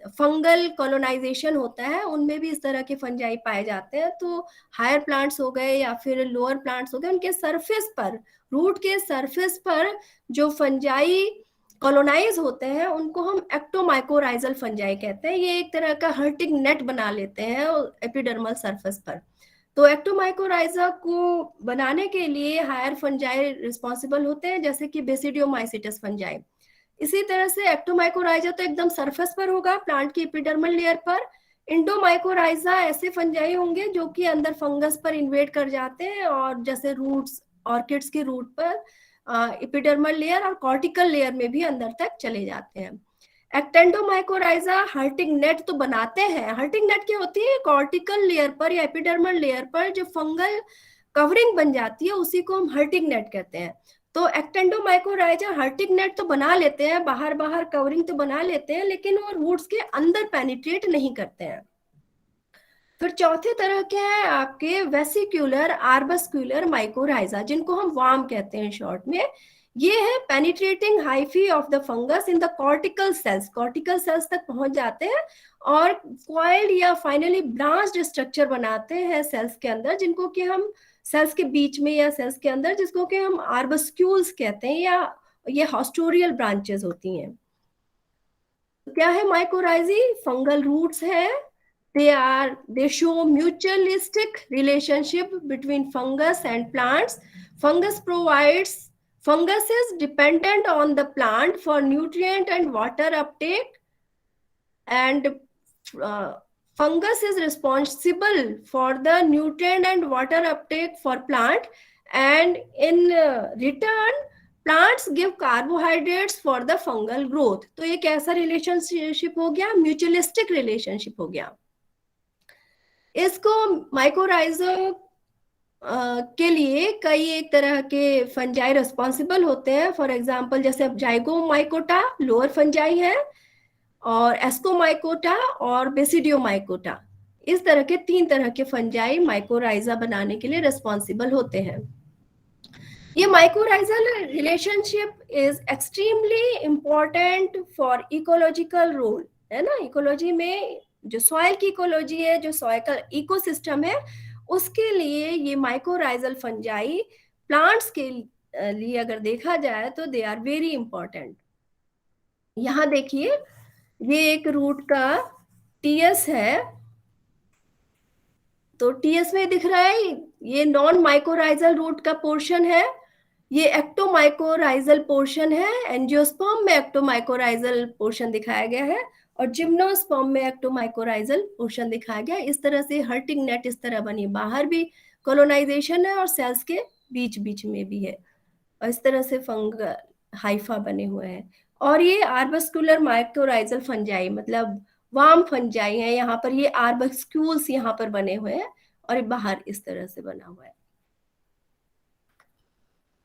फंगल कॉलोनाइजेशन होता है, उनमें भी इस तरह के फंजाई पाए जाते हैं। तो हायर प्लांट्स हो गए या फिर लोअर प्लांट्स हो गए, उनके सरफेस पर, रूट के सरफेस पर जो फंजाई कॉलोनाइज होते हैं उनको हम एक्टोमाइकोराइजल फंजाई कहते हैं। ये एक तरह का हर्टिंग नेट बना लेते हैं एपिडर्मल सरफेस पर। तो एक्टोमाइकोराइजा को बनाने के लिए हायर फंजाई रिस्पॉन्सिबल होते हैं, जैसे कि बेसिडियोमाइसिटस फंजाई। इसी तरह से एक्टोमाइकोराइजा तो एकदम सरफेस पर होगा, प्लांट की एपिडर्मल लेयर पर। इंडोमाइकोराइजा ऐसे फंजाई होंगे जो कि अंदर फंगस पर इन्वेड कर जाते हैं और जैसे रूट्स, ऑर्किड्स के रूट पर एपिडर्मल लेयर और कॉर्टिकल लेयर में भी अंदर तक चले जाते हैं। एक्टेंडोमाइकोराइजा हर्टिंग नेट तो बनाते हैं। हर्टिंग नेट क्या होती है? कॉर्टिकल लेयर पर या एपिडर्मल लेयर पर जो फंगल कवरिंग बन जाती है उसी को हम हर्टिंग नेट कहते हैं। तो एक्टेंडोमाइकोराइजा हर्टिंग नेट तो बना लेते हैं, बाहर बाहर कवरिंग तो बना लेते हैं, लेकिन वो रूट्स के अंदर पेनिट्रेट नहीं करते हैं। फिर चौथे तरह के हैं आपके वेसिक्यूलर आर्बस्क्यूलर माइकोराइजा, जिनको हम वार्म कहते हैं शॉर्ट में। ये है penetrating hyphae of the fungus in the cortical cells. Cortical cells तक पहुंच जाते हैं और कॉइल्ड या फाइनली ब्रांच्ड स्ट्रक्चर बनाते हैं सेल्स के अंदर, जिनको कि हम सेल्स के बीच में या सेल्स के अंदर, जिसको कि हम आर्बस्क्यूल्स कहते हैं, या ये हॉस्टोरियल ब्रांचेस होती हैं। क्या है माइकोराइजी? फंगल रूट्स है। they show mutualistic relationship between fungus and plants. Fungus is dependent on the plant for nutrient and water uptake, and fungus is responsible for the nutrient and water uptake for plant, and in return plants give carbohydrates for the fungal growth। तो ये कैसा रिलेशनशिप हो गया? म्यूचुअलिस्टिक रिलेशनशिप हो गया। इसको माइकोराइजा के लिए कई एक तरह के फंजाई रिस्पॉन्सिबल होते हैं। फॉर एग्जांपल जैसे जाइगोमाइकोटा लोअर फंजाई है, और एस्कोमाइकोटा और बेसिडियोमाइकोटा, इस तरह के तीन तरह के फंजाई माइकोराइजा बनाने के लिए रिस्पॉन्सिबल होते हैं। ये mycorrhizal relationship is extremely important for ecological role, है ना। इकोलॉजी में जो सॉइल की इकोलॉजी है, जो सॉइल का इकोसिस्टम है, उसके लिए ये माइकोराइजल फंजाई प्लांट्स के लिए अगर देखा जाए तो दे आर वेरी इंपॉर्टेंट। यहाँ देखिए ये एक रूट का टीएस है, तो टीएस में दिख रहा है ये नॉन माइकोराइजल रूट का पोर्शन है, ये एक्टोमाइकोराइजल पोर्शन है। एंजियोस्पर्म में एक्टोमाइकोराइजल पोर्शन दिखाया गया है और जिम्नोस्पर्म में एक्टोमाइकोराइजल पोर्शन दिखाया गया। इस तरह से हर्टिंग नेट इस तरह बनी, बाहर भी कॉलोनाइजेशन है और सेल्स के बीच बीच में भी है, और इस तरह से हाइफा बने हुए हैं। और ये आर्बस्कुलर माइकोराइजल फंजाई, मतलब वार्म फंजाई है। यहाँ पर ये आर्बस्क्यूल्स यहाँ पर बने हुए हैं और ये बाहर इस तरह से बना हुआ है।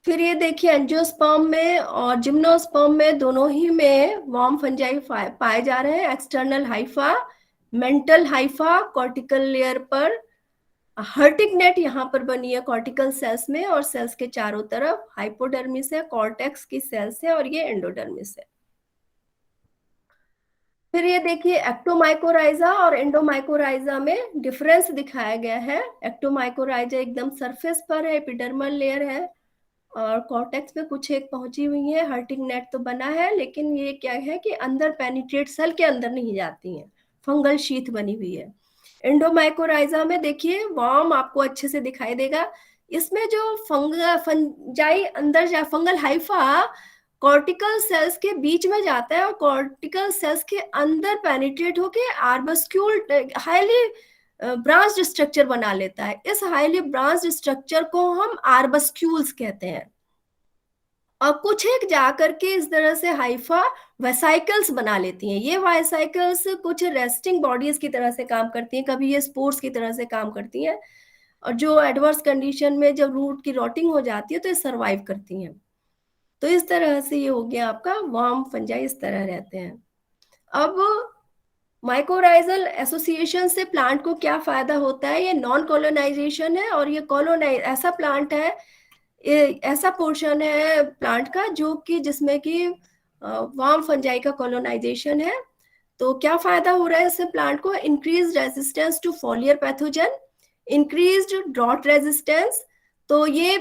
फिर ये देखिए एंजियोस्पर्म में और जिम्नोस्पर्म में दोनों ही में वार्म फंजाई पाए जा रहे हैं। External Haifa, mental Haifa cortical layer पर, हर्टिक नेट यहाँ पर बनी है कॉर्टिकल सेल्स में, और सेल्स के चारों तरफ हाइपोडर्मिस है, कॉर्टेक्स की सेल्स है, और ये एंडोडर्मिस है। फिर ये देखिए एक्टोमाइकोराइजा और एंडोमाइकोराइजा में डिफरेंस दिखाया गया है। एक्टोमाइकोराइजा एकदम सरफेस पर है, एपिडर्मल लेयर है, और कॉर्टेक्स में कुछ एक पहुंची हुई है, हर्टिंग नेट तो बना है, लेकिन ये क्या है कि अंदर पेनिट्रेट, सेल के अंदर नहीं जाती हैं, फंगल शीथ बनी हुई है। एंडोमाइकोराइजा में देखिए वार्म आपको अच्छे से दिखाई देगा। इसमें जो फंजाई अंदर जा, फंगल हाइफा कॉर्टिकल सेल्स के बीच में जाता है और कॉर्टिकल सेल्स के अंदर पेनिट्रेट होके आर्बस्क्यूल हाईली ब्रांच्ड स्ट्रक्चर बना लेता है। इस हाईली ब्रांच्ड स्ट्रक्चर को हम आर्बस्क्यूल्स कहते हैं। और कुछ एक जाकर के इस तरह से हाइफा वेसाइकल्स बना लेती हैं। ये वेसाइकल्स कुछ रेस्टिंग बॉडीज की तरह से काम करती हैं, कभी ये स्पोर्स की तरह से काम करती हैं, और जो एडवर्स कंडीशन में जब रूट की रॉटिंग हो जाती है तो ये सर्वाइव करती हैं। तो इस तरह से ये हो गया आपका वार्म फंजाई, इस तरह रहते हैं। अब माइकोराइजल एसोसिएशन से प्लांट को क्या फायदा होता है? ये नॉन कॉलोनाइजेशन है, और ये कॉलोनाइज ऐसा प्लांट है, ऐसा पोर्शन है प्लांट का जो कि जिसमें कि वार्म फंजाई का कॉलोनाइजेशन है। तो क्या फायदा हो रहा है इससे प्लांट को? Increase resistance to foliar pathogen, increased drought resistance, तो ये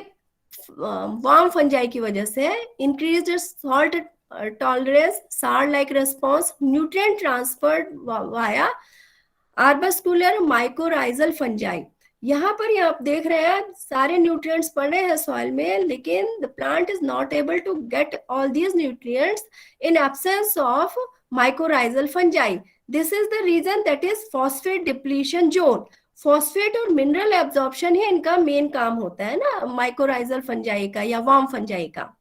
वार्म फंजाई की वजह से है। Increased salt tolerance, SAR like response, nutrient transfer via arbuscular mycorrhizal fungi. यहाँ पर आप देख रहे हैं सारे न्यूट्रिएंट्स पड़े हैं सॉइल में, लेकिन the plant is not able to get all these nutrients in absence of mycorrhizal fungi. This is the reason, that is phosphate depletion zone. Phosphate और मिनरल एब्जॉर्प्शन ही इनका मेन काम होता है ना, माइकोराइजल फंजाई का या वार्म फंजाई का।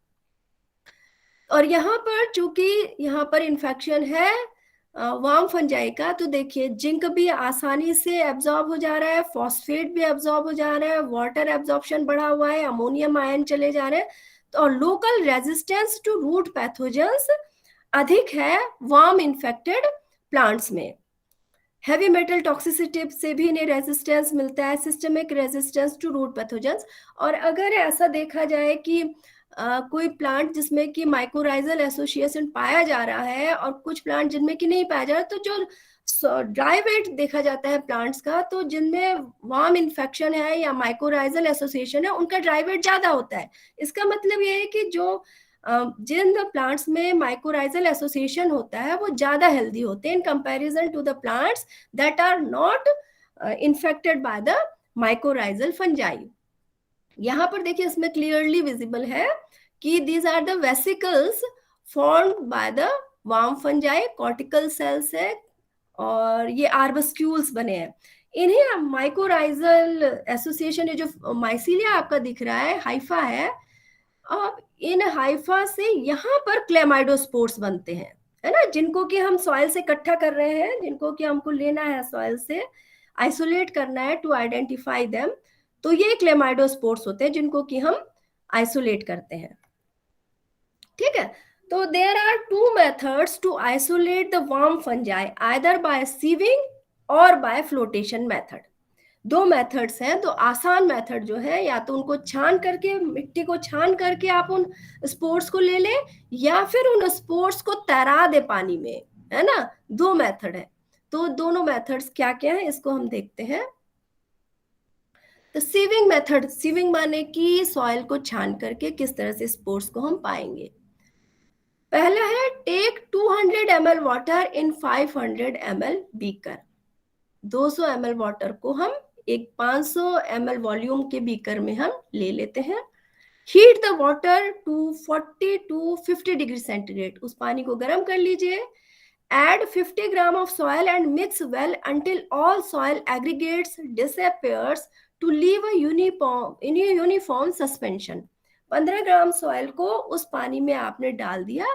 और यहाँ पर चूंकि यहाँ पर इन्फेक्शन है वार्म फंजाई का, तो देखिए जिंक भी आसानी से एब्जॉर्ब हो जा रहा है, फॉस्फेट भी एब्जॉर्ब हो जा रहा है, वाटर एब्जॉर्प्शन बढ़ा हुआ है, अमोनियम आयन चले जा रहे हैं, तो और local resistance to root pathogens अधिक है वार्म इन्फेक्टेड प्लांट्स में। हैवी मेटल टॉक्सिसिटी से भी इन्हें रेजिस्टेंस मिलता है, systemic resistance to root pathogens. और अगर ऐसा देखा जाए कि कोई प्लांट जिसमें कि माइकोराइजल एसोसिएशन पाया जा रहा है और कुछ प्लांट जिनमें कि नहीं पाया जा रहा, तो जो ड्राई वेट देखा जाता है प्लांट्स का, तो जिनमें वार्म इन्फेक्शन है या माइकोराइजल एसोसिएशन है उनका ड्राई वेट ज्यादा होता है। इसका मतलब ये है कि जो जिन प्लांट्स में माइकोराइजल एसोसिएशन होता है वो ज्यादा हेल्दी होते हैं in comparison to the plants that are not infected by the mycorrhizal fungi. यहाँ पर देखिए इसमें क्लियरली विजिबल है कि these are the vesicles formed by the warm fungi, cortical cells है, और ये आर्बस्क्यूल्स बने हैं। इन्हें माइकोराइजल एसोसिएशन, ये जो माइसीलिया आपका दिख रहा है, हाइफा है, अब इन हाइफा से यहाँ पर क्लेमाइडोस्पोर्स बनते हैं, है ना, जिनको कि हम सॉइल से इकट्ठा कर रहे हैं, जिनको कि हमको लेना है सॉइल से, आइसोलेट करना है टू आइडेंटिफाई देम। तो ये क्लेमाइडोस्पोर्स होते हैं जिनको कि हम आइसोलेट करते हैं। ठीक है, तो there are two methods to isolate the warm fungi, either by sieving और बाय फ्लोटेशन मेथड। दो मेथड्स हैं। तो आसान मेथड जो है, या तो उनको छान करके, मिट्टी को छान करके आप उन स्पोर्स को ले लें, या फिर उन स्पोर्स को तैरा दे पानी में, है ना। दो मेथड है। तो दोनों मेथड्स क्या क्या है इसको हम देखते हैं। तो सीविंग मेथड, सीविंग माने कि सॉइल को छान करके किस तरह से स्पोर्स को हम पाएंगे। पहला है take 200 ml water in 500 ml beaker. 200 ml water को हम एक 500 ml वॉल्यूम के बीकर में हम ले लेते हैं। Heat the water to 40 to 50 degree centigrade, उस पानी को गर्म कर लीजिए। Add 50 gram of soil and mix well until all soil aggregates disappears to leave a uniform suspension. 15 gram soil को उस पानी में आपने डाल दिया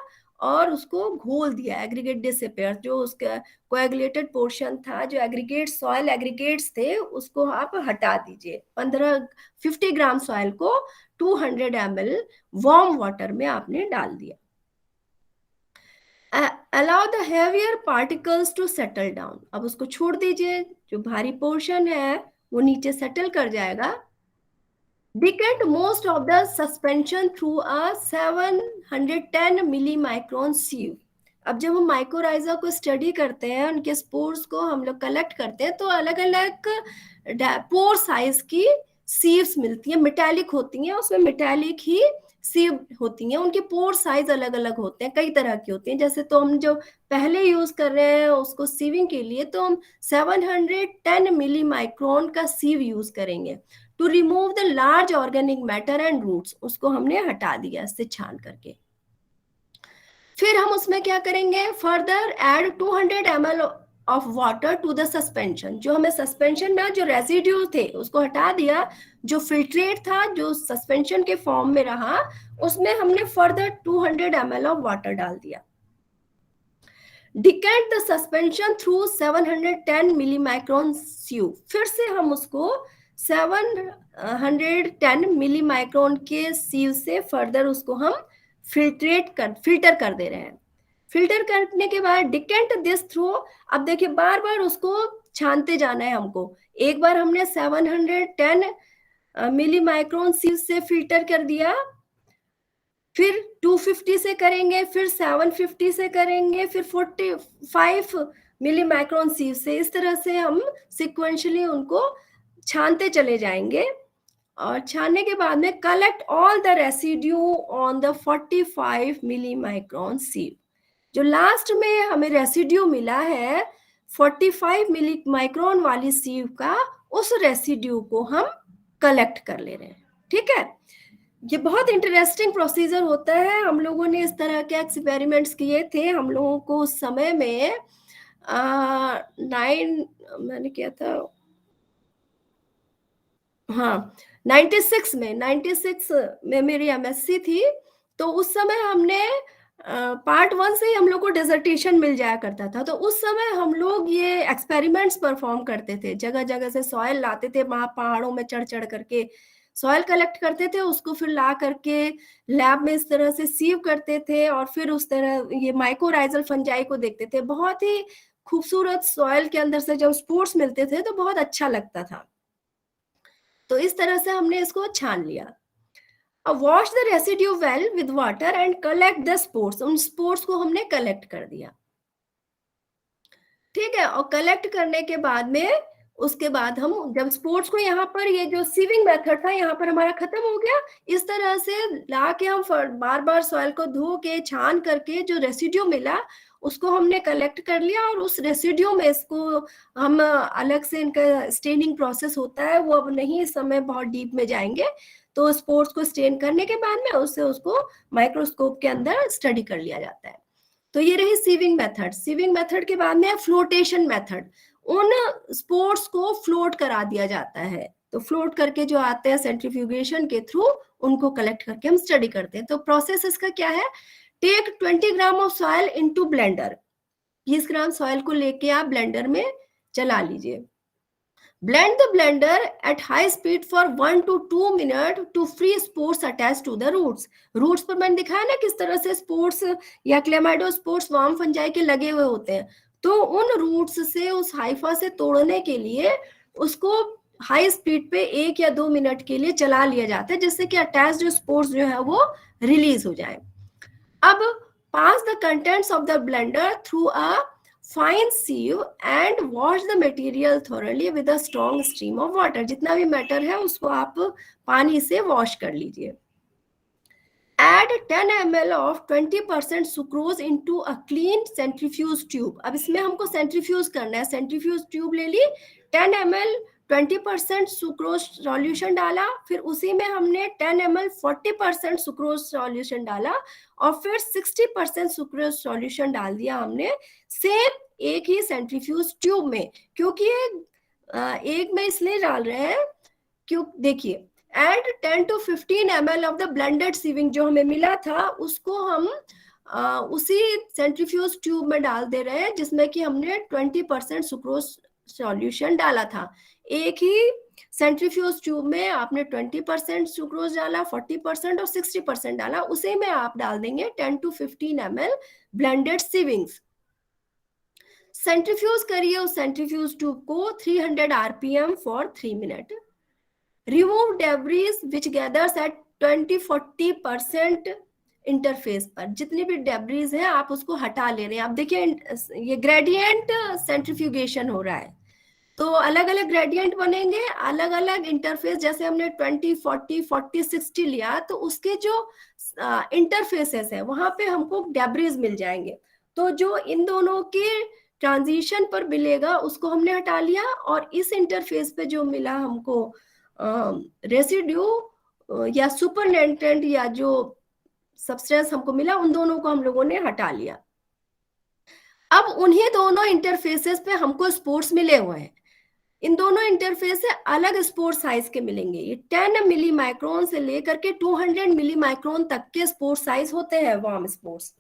और उसको घोल दिया, एग्रीगेट डिसअपियर, जो उसका कोएगुलेटेड पोर्शन था, जो एग्रीगेट सॉइल एग्रीगेट्स थे, उसको आप हटा दीजिए। 50 ग्राम सॉइल को 200 ml वार्म वाटर में आपने डाल दिया। Allow the heavier particles to settle down, अब उसको छोड़ दीजिए, जो भारी पोर्शन है वो नीचे सेटल कर जाएगा। Decant most of the suspension through a 710 मिलीमाइक्रोन sieve। अब जब हम माइक्रोराइजा को स्टडी करते हैं, उनके स्पोर्स को हम लोग कलेक्ट करते हैं, तो अलग अलग पोर साइज की सीव्स मिलती है, मेटालिक होती हैं, उसमें मेटालिक ही सीव होती हैं, उनके पोर साइज अलग अलग होते हैं, कई तरह की होती हैं। जैसे तो हम जो पहले यूज कर रहे हैं उसको सीविंग के लिए, तो हम 710 मिलीमाइक्रोन का सीव यूज करेंगे to remove the large organic matter and roots. उसको हमने हटा दिया इससे छान करके। फिर हम उसमें क्या करेंगे, further add 200 ml of water to the suspension. जो हमें सस्पेंशन में जो रेसिड्यू थे उसको हटा दिया, जो फिल्ट्रेट था जो सस्पेंशन के फॉर्म में रहा, उसमें हमने फर्दर 200 ml ऑफ वाटर डाल दिया। Decant the suspension through 710 मिलीमाइक्रोन sieve। फिर से हम उसको 710 मिलीमाइक्रोन के sieve से फर्दर उसको हम फिल्टर कर दे रहे हैं। फिल्टर करने के बाद डिकेंट दिस थ्रू, अब देखिए बार बार उसको छानते जाना है हमको। एक बार हमने 710 मिलीमाइक्रोन sieve से फिल्टर कर दिया, फिर 250 से करेंगे, फिर 750 से करेंगे, फिर 45 मिलीमाइक्रोन sieve से। इस तरह से हम सिक्वेंशली उनको छानते चले जाएंगे। और छानने के बाद में collect all the residue on the 45 मिलीमाइक्रोन sieve। जो लास्ट में हमें रेसिड्यू मिला है 45 मिलीमाइक्रोन वाली sieve का, उस रेसिड्यू को हम कलेक्ट कर ले रहे हैं। ठीक है, ये बहुत इंटरेस्टिंग प्रोसीजर होता है। हम लोगों ने इस तरह के एक्सपेरिमेंट्स किए थे। हम लोगों को उस समय में 96 में मेरी MSc थी, तो उस समय हमने पार्ट 1 से ही हम लोग को डिसर्टेशन मिल जाया करता था। तो उस समय हम लोग ये एक्सपेरिमेंट्स परफॉर्म करते थे, जगह जगह से सॉइल लाते थे, वहां पहाड़ों में चढ़ चढ़ करके सॉइल कलेक्ट करते थे, उसको फिर ला करके लैब में इस तरह से सीव करते थे, और फिर उस तरह ये माइकोराइजल फंजाई को देखते थे। बहुत ही खूबसूरत सॉइल के अंदर से जब स्पोर्स मिलते थे तो बहुत अच्छा लगता था। तो इस तरह से हमने इसको छान लिया। अब wash the residue well with water and collect the spores. उन स्पोर्स को हमने कलेक्ट कर दिया। ठीक है, और कलेक्ट करने के बाद में उसके बाद हम जब स्पोर्ट्स को, यहाँ पर ये जो सीविंग मेथड था यहाँ पर हमारा खत्म हो गया। इस तरह से ला के हम बार बार सॉइल को धो के छान करके जो रेसिड्यू मिला उसको हमने कलेक्ट कर लिया, और उस रेसिड्यू में इसको हम अलग से, इनका स्टेनिंग प्रोसेस होता है, वो अब नहीं, इस समय बहुत डीप में जाएंगे। तो स्पोर्ट्स को स्टेन करने के बाद में उसको माइक्रोस्कोप के अंदर स्टडी कर लिया जाता है। तो ये रही सीविंग मेथड। सीविंग मेथड के बाद में फ्लोटेशन मेथड। उन स्पोर्ट्स को फ्लोट करा दिया जाता है, तो फ्लोट करके जो आते हैं सेंट्रीफ्यूगेशन के थ्रू, उनको कलेक्ट करके हम स्टडी करते हैं। तो प्रोसेस इसका क्या है, take 20 gram of soil into blender. 20 gram soil को लेके आप ब्लेंडर में चला लीजिए। Blend the blender at high speed for 1 to 2 minutes to free spores attached to the roots। Roots पर मैंने दिखाया ना किस तरह से स्पोर्स या क्लेमाइडोस्पोर्स वार्म फंजाई के लगे हुए होते हैं। तो उन रूट्स से, उस हाइफा से तोड़ने के लिए उसको हाई स्पीड पे 1 या 2 मिनट के लिए चला लिया जाता है, जिससे कि अटैच्ड स्पोर्स जो है वो रिलीज हो जाए। अब pass the contents of the blender through a fine sieve and wash the material thoroughly with a strong stream of water। जितना भी मैटर है उसको आप पानी से वॉश कर लीजिए। Add 10 ml of 20% sucrose into a clean centrifuge tube। अब इसमें हमको सेंट्रीफ्यूज करना है। सेंट्रीफ्यूज ट्यूब ले ली, 10 ml 20% सुक्रोज सॉल्यूशन डाला, फिर उसी में हमने 10 ml 40% सुक्रोज सॉल्यूशन डाला, और फिर 60% सुक्रोज सॉल्यूशन डाल दिया हमने सेम एक ही सेंट्रीफ्यूज ट्यूब में। क्योंकि एक में इसलिए डाल रहे हैं क्यों, देखिए and 10 to 15 ml of the blended sieving जो हमें मिला था उसको हम उसी सेंट्रीफ्यूज ट्यूब में डाल दे रहे हैं जिसमें कि हमने 20% सुक्रोज सॉल्यूशन डाला था। एक ही सेंट्रीफ्यूज ट्यूब में आपने 20% सुक्रोज डाला, 40% और 60% डाला, उसे में आप डाल देंगे 10 to 15 ml blended sievings. Centrifuge करिए उस सेंट्रीफ्यूज ट्यूब को 300 RPM for 3 minute. Remove debris which gathers at 20-40% interface पर। जितनी भी डेब्रीज है आप उसको हटा ले रहे हैं। आप देखिए ये ग्रेडियंट सेंट्रीफ्यूगेशन हो रहा है, तो अलग अलग ग्रेडियंट बनेंगे, अलग अलग इंटरफेस। जैसे हमने 20, 40, 40, 60 लिया तो उसके जो इंटरफेसेस है वहां पे हमको डेब्रीज मिल जाएंगे। तो जो इन दोनों के ट्रांजिशन पर मिलेगा उसको हमने हटा लिया, और इस इंटरफेस पे जो मिला हमको रेसिड्यू या सुपरनेटेंट या जो सब्सटेंस हमको मिला, उन दोनों को हम लोगों ने हटा लिया। अब उन्हीं दोनों इंटरफेसेस पे हमको स्पोर्स मिले हुए हैं। इन दोनों इंटरफेस से अलग स्पोर साइज के मिलेंगे। ये 10 मिली माइक्रोन से लेकर के 200 मिली माइक्रोन तक के स्पोर साइज होते हैं वार्म स्पोर्स।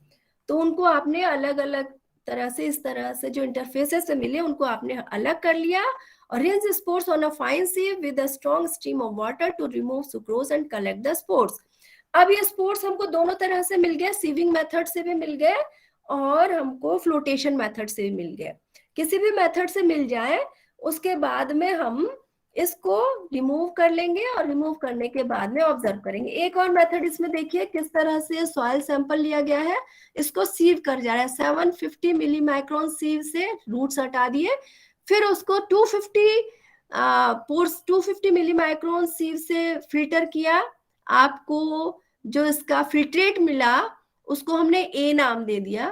तो उनको आपने अलग अलग तरह से, इस तरह से जो इंटरफेसेस से मिले उनको आपने अलग कर लिया, और rinse spores on a fine sieve with a strong stream of water to remove sucrose and collect the spores. अब ये स्पोर्स हमको दोनों तरह से मिल गए, सीविंग मेथड से भी मिल गए और हमको फ्लोटेशन मेथड से भी मिल गए। किसी भी मेथड से मिल जाए उसके बाद में हम इसको रिमूव कर लेंगे, और रिमूव करने के बाद में ऑब्जर्व करेंगे। एक और मेथड इसमें देखिए किस तरह से सॉइल सैंपल लिया गया है, इसको सीव कर जा रहा है। 750 मिली माइक्रोन सीव से रूट्स हटा दिए, फिर उसको 250 मिली माइक्रोन सीव से फिल्टर किया। आपको जो इसका फिल्ट्रेट मिला उसको हमने ए नाम दे दिया।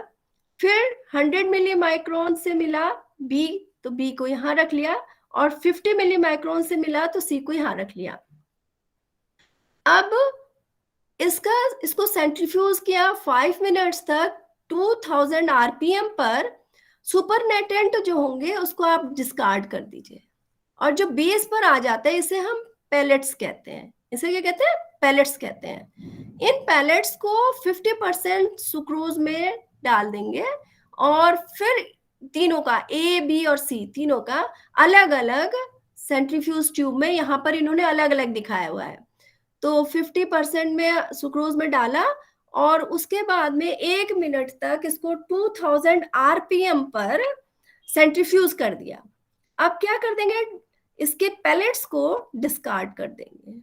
फिर 100 मिली माइक्रोन से मिला बी, तो बी को यहां रख लिया, और 50 मिली माइक्रोन से मिला तो सी को यहां रख लिया। अब इसको सेंट्रीफ्यूज किया 5 मिनट्स तक 2000 RPM पर। सुपरनेटेंट जो होंगे उसको आप डिस्कार्ड कर दीजिए, और जो बेस पर आ जाता है इसे हम पैलेट्स कहते हैं। इसे क्या कहते हैं? पैलेट्स कहते हैं। इन पैलेट्स को 50% सुक्रोज में डाल देंगे, और फिर तीनों का, ए बी और सी तीनों का अलग अलग सेंट्रीफ्यूज ट्यूब में, यहाँ पर इन्होंने अलग अलग दिखाया हुआ है। तो 50% में सुक्रोज में डाला, और उसके बाद में 1 मिनट तक इसको 2000 RPM पर सेंट्रीफ्यूज कर दिया। अब क्या कर देंगे, इसके पैलेट्स को डिस्कार्ड कर देंगे,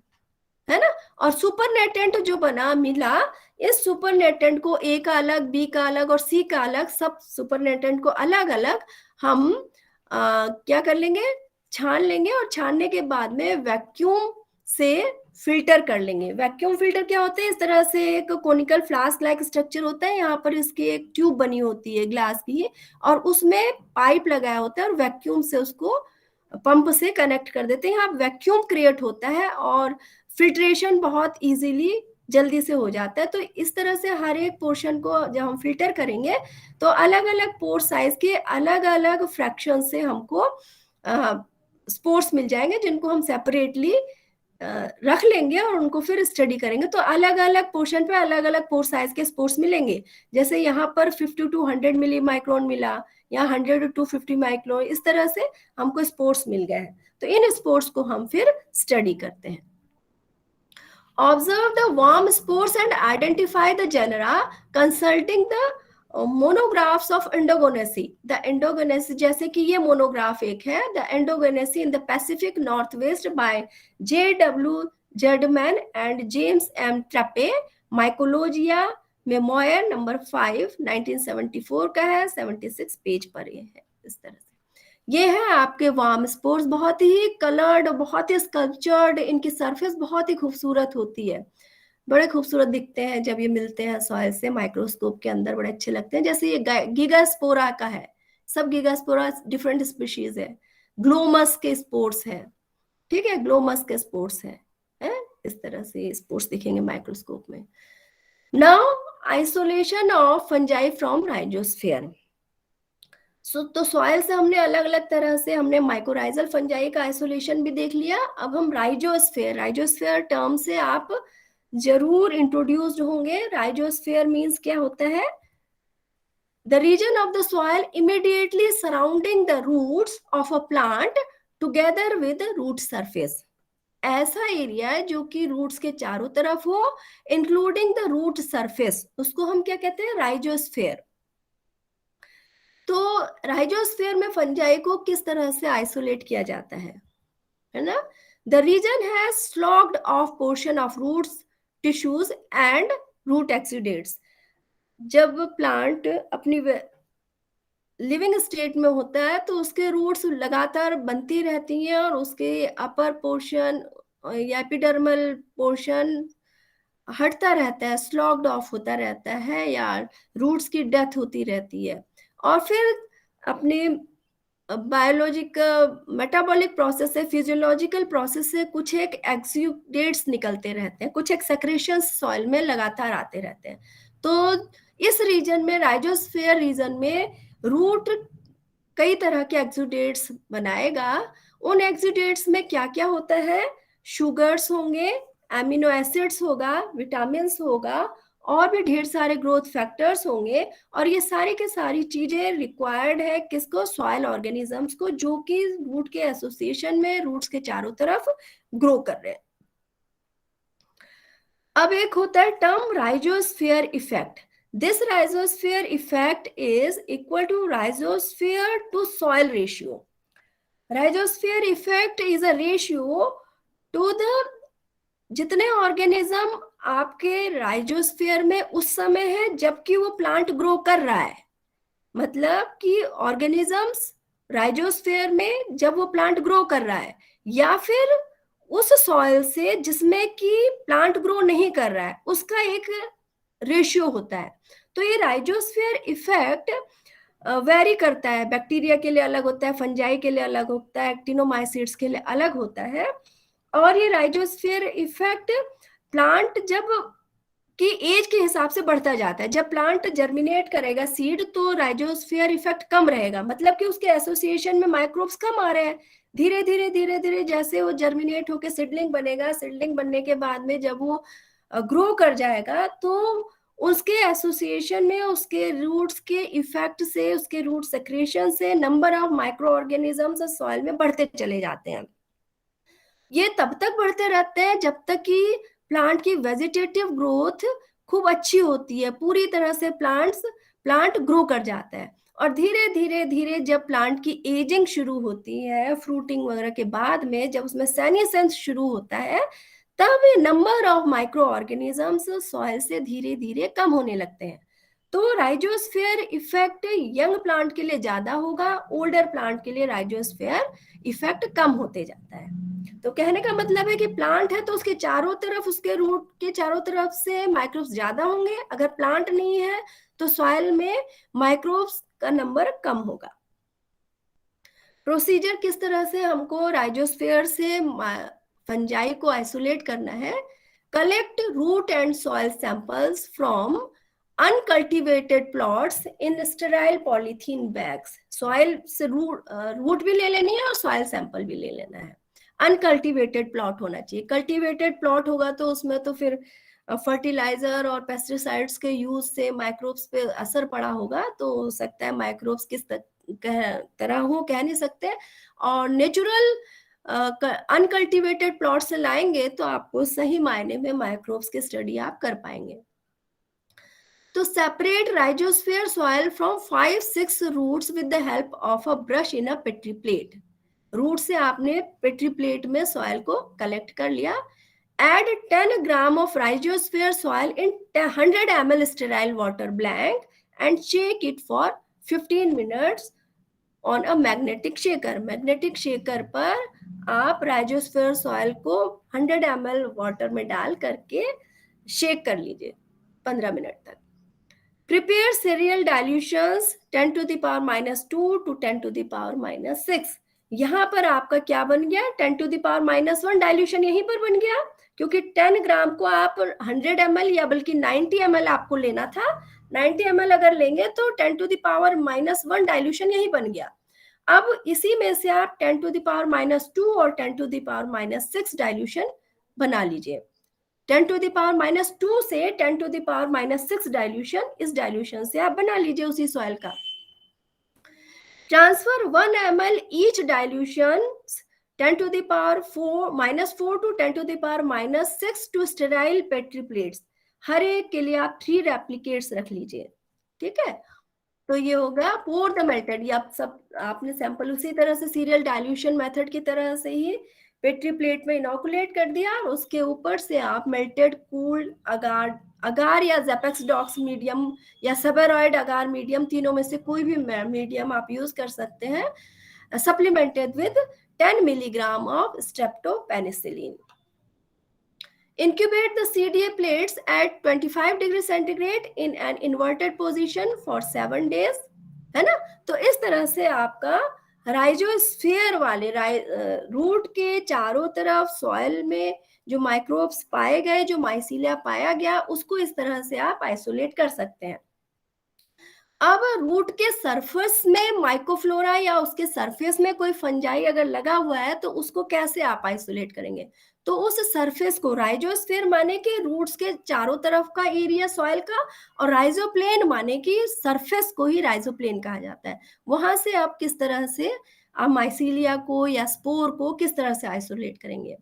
है ना। और सुपरनेटेंट जो बना मिला, इस सुपरनेटेंट को ए का अलग, बी का अलग और सी का अलग, सब सुपरनेटेंट को अलग अलग हम क्या कर लेंगे, छान लेंगे, और छानने के बाद में वैक्यूम से फिल्टर कर लेंगे। वैक्यूम फिल्टर क्या होते हैं, इस तरह से एक कोनिकल फ्लास्क लाइक स्ट्रक्चर होता है, यहाँ पर इसकी एक ट्यूब बनी होती है ग्लास की, और उसमें पाइप लगाया होता है, और वैक्यूम से उसको पंप से कनेक्ट कर देते हैं। यहाँ वैक्यूम क्रिएट होता है और फिल्ट्रेशन बहुत इजीली जल्दी से हो जाता है। तो इस तरह से हर एक पोर्शन को जब हम फिल्टर करेंगे तो अलग अलग पोर साइज के अलग अलग फ्रैक्शन से हमको स्पोर्स मिल जाएंगे, जिनको हम सेपरेटली रख लेंगे और उनको फिर स्टडी करेंगे। तो अलग अलग पोर्शन पे अलग अलग पोर साइज के स्पोर्स मिलेंगे। जैसे यहाँ पर 50 to 100 मिली माइक्रोन मिला, या 100 to 250 माइक्रोन, इस तरह से हमको स्पोर्स मिल गए हैं। तो इन स्पोर्स को हम फिर स्टडी करते हैं। Observe the worm spores and identify the genera, consulting the monographs of Endogoniaceae. The Endogoniaceae, जैसे कि ये मोनोग्राफ एक है, The Endogoniaceae in the Pacific Northwest by J.W. Jerdman and James M. Trappe, Mycologia Memoir number 5, 1974 का है, 76 पेज पर ये है। इस तरह से ये है आपके वार्म स्पोर्स, बहुत ही कलर्ड, बहुत ही स्कल्पचर्ड, इनकी सरफेस बहुत ही खूबसूरत होती है, बड़े खूबसूरत दिखते हैं जब ये मिलते हैं सॉइल से, माइक्रोस्कोप के अंदर बड़े अच्छे लगते हैं। जैसे ये गीगास्पोरा का है, सब गीगास्पोरा डिफरेंट स्पीशीज है, ग्लोमस के स्पोर्स है, ठीक है, ग्लोमस के स्पोर्स है, इस तरह से स्पोर्स दिखेंगे माइक्रोस्कोप में। Now isolation of fungi from rhizosphere. तो सॉइल से हमने अलग अलग तरह से हमने माइकोराइजल फंजाई का आइसोलेशन भी देख लिया। अब हम राइजोस्फेयर टर्म से आप जरूर इंट्रोड्यूस्ड होंगे। राइजोस्फेयर मींस क्या होता है? The region of the soil immediately surrounding the roots of a plant together with root surface. ऐसा एरिया है जो कि रूट्स के चारों तरफ हो, इंक्लूडिंग द रूट सरफेस, उसको हम क्या कहते हैं? राइजोस्फेयर। तो राइजोस्फीयर में फंजाई को किस तरह से आइसोलेट किया जाता है ना? The region has sloughed off portion of roots, tissues and root exudates. जब प्लांट अपनी लिविंग स्टेट में होता है तो उसके रूट्स लगातार बनती रहती हैं और उसके अपर पोर्शन या एपिडर्मल पोर्शन हटता रहता है, स्लॉग्ड ऑफ होता रहता है, या रूट्स की डेथ होती रहती है। और फिर अपने बायोलॉजिक मेटाबॉलिक प्रोसेस से, फिजियोलॉजिकल प्रोसेस से कुछ एक एक्सुडेट्स निकलते रहते हैं, कुछ एक सेक्रेशंस सॉइल में लगातार आते रहते हैं। तो इस रीजन में, राइजोस्फीयर रीजन में, रूट कई तरह के एक्सुडेट्स बनाएगा। उन एक्सुडेट्स में क्या क्या होता है? शुगर्स होंगे, एमिनो एसिड्स होगा, विटामिन होगा, और भी ढेर सारे ग्रोथ फैक्टर्स होंगे। और ये सारी के सारी चीजें रिक्वायर्ड है किसको? सॉइल ऑर्गेनिजम्स को, जो कि रूट के एसोसिएशन में रूट्स के चारों तरफ ग्रो कर रहे हैं। अब एक होता है term rhizosphere effect. This rhizosphere effect is equal to rhizosphere to soil ratio. Rhizosphere effect is a ratio to the जितने ऑर्गेनिज्म आपके राइजोस्फीयर में उस समय है जबकि वो प्लांट ग्रो कर रहा है। मतलब कि ऑर्गेनिजम्स राइजोस्फीयर में जब वो प्लांट ग्रो कर रहा है, या फिर उस सॉइल से जिसमें कि प्लांट ग्रो नहीं कर रहा है, उसका एक रेशियो होता है। तो ये राइजोस्फीयर इफेक्ट वेरी करता है। बैक्टीरिया के लिए अलग होता है, फंजाई के लिए अलग होता है, एक्टिनोमाइसिट्स के लिए अलग होता है। और ये राइजोस्फीयर इफेक्ट प्लांट जब की एज के हिसाब से बढ़ता जाता है। जब प्लांट जर्मिनेट करेगा सीड, तो राइजोस्फीयर इफेक्ट कम रहेगा, मतलब कि उसके एसोसिएशन में माइक्रोब्स कम आ रहे हैं। धीरे धीरे धीरे धीरे जैसे वो जर्मिनेट होकर सीडलिंग बनेगा, सीडलिंग बनने के बाद में जब वो ग्रो कर जाएगा, तो उसके एसोसिएशन में उसके रूट्स के इफेक्ट से, उसके रूट सेक्रेशन से number of micro organisms soil में बढ़ते चले जाते हैं। ये तब तक बढ़ते रहते हैं जब तक कि प्लांट की वेजिटेटिव ग्रोथ खूब अच्छी होती है, पूरी तरह से प्लांट ग्रो कर जाता है। और धीरे धीरे धीरे जब प्लांट की एजिंग शुरू होती है, फ्रूटिंग वगैरह के बाद में, जब उसमें सेनेसेंस शुरू होता है, तब number of micro organisms soil से धीरे धीरे कम होने लगते हैं। तो राइजोस्फीयर इफेक्ट यंग प्लांट के लिए ज्यादा होगा, ओल्डर प्लांट के लिए राइजोस्फीयर इफेक्ट कम होते जाता है। तो कहने का मतलब है कि प्लांट है तो उसके चारों तरफ, उसके रूट के चारों तरफ से माइक्रोब्स ज्यादा होंगे। अगर प्लांट नहीं है तो सॉइल में माइक्रोब्स का नंबर कम होगा। प्रोसीजर किस तरह से हमको राइजोस्फीयर से फंजाई को आइसोलेट करना है? Collect root and soil samples from uncultivated plots in sterile polythene bags. Soil से रूट भी ले लेनी है और सॉइल सैंपल भी ले लेना है। अनकल्टिवेटेड प्लॉट होना चाहिए। कल्टिवेटेड प्लॉट होगा तो उसमें तो फिर फर्टिलाइजर और पेस्टिसाइड्स के यूज से माइक्रोब्स पे असर पड़ा होगा, तो हो सकता है माइक्रोब्स किस तरह हो कह नहीं सकते। और नेचुरल अनकल्टिवेटेड प्लॉट से लाएंगे तो आपको सही मायने में माइक्रोब्स की स्टडी आप कर पाएंगे। तो separate rhizosphere soil from 5-6 roots with the help of a brush in a petri plate. Root से आपने पेट्री प्लेट में सॉइल को कलेक्ट कर लिया। Add 10 gram of rhizosphere soil in 100 ml sterile water blank and shake it for 15 minutes on a magnetic shaker. Magnetic shaker पर आप rhizosphere soil को 100 ml water में डाल करके शेक कर लीजिए 15 मिनट तक। Prepare cereal dilutions 10 to the power minus 2 to 10 to the power minus 6। यहाँ पर आपका क्या बन गया? 10 to the power minus 1 dilution यहीं पर बन गया, क्योंकि 10 ग्राम को आप 100 ml या बल्कि 90 ml आपको लेना था, 90 ml अगर लेंगे तो 10 to the power -1 डाइल्यूशन यही बन गया। अब इसी में से आप 10 to the power -2 और 10 to the power -6 डाइल्यूशन बना लीजिए। 10 to the power -2 से 10 to the power -6 डाइल्यूशन, इस डाइल्यूशन से आप बना लीजिए उसी सॉइल का। Transfer 1 ml each dilution 10 to the power -4 to 10 to the power -6 to sterile petri plates. हर एक के लिए आप 3 रेप्लिकेट्स रख लीजिए, ठीक है। तो ये होगा पोर द मेल्टेड, ये आप सब आपने सैंपल उसी तरह से सीरियल डाइल्यूशन मेथड की तरह से ही पेट्री प्लेट में इनोकुलेट कर दिया और उसके ऊपर से आप मेल्टेड कूल्ड अगार या ज़ेपेक्सडॉक्स मीडियम या सबेरॉइड अगार मीडियम, तीनों में से कोई भी मीडियम आप यूज कर सकते हैं, supplemented with 10 milligram of streptopenicillin. Incubate the CDA plates at 25 degrees centigrade in an inverted position for 7 days, है ना। तो इस तरह से आपका राइजोस्फीयर वाले रूट के चारों तरफ सॉइल में जो माइक्रोब्स पाए गए, जो माइसीलिया पाया गया, उसको इस तरह से आप आइसोलेट कर सकते हैं। अब रूट के सरफेस में माइक्रोफ्लोरा या उसके सरफेस में कोई फंजाई अगर लगा हुआ है तो उसको कैसे आप आइसोलेट करेंगे? तो उस सरफेस को राइजोस्फीयर माने कि रूट्स के चारों तरफ का एरिया सॉइल का, और राइजोप्लेन माने कि सरफेस को ही राइजोप्लेन कहा जाता है। वहां से आप किस तरह से आप माइसीलिया को या स्पोर को किस तरह से आइसोलेट करेंगे?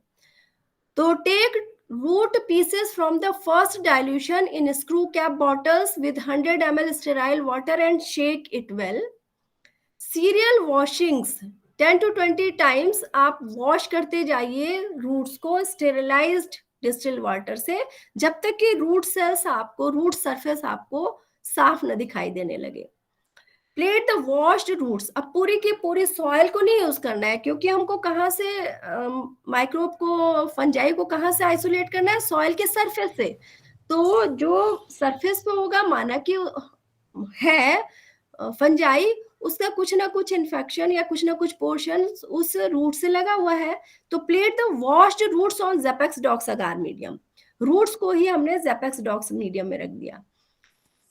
तो take root pieces from the first dilution in screw cap bottles with 100 ml sterile water and shake it well. Serial washings 10 to 20 times आप वॉश करते जाइए रूट्स को स्टेरिलाइज्ड डिस्टिल वाटर से, जब तक कि रूट सरफेस आपको साफ न दिखाई देने लगे। प्लेट द वॉश्ड रूट्स, अब पूरी की पूरी सॉइल को नहीं यूज करना है, क्योंकि हमको कहाँ से माइक्रोब को, फंजाई को कहाँ से आइसोलेट करना है? सॉइल के सरफेस से। तो जो सरफेस पे होगा, माना कि है फंजाई, उसका कुछ ना कुछ इन्फेक्शन या कुछ ना कुछ पोर्शन उस रूट से लगा हुआ है। तो plate the washed roots on Czapek Dox agar medium, roots को ही हमने ज़ेपेक्सडॉक्स मीडियम में रख दिया।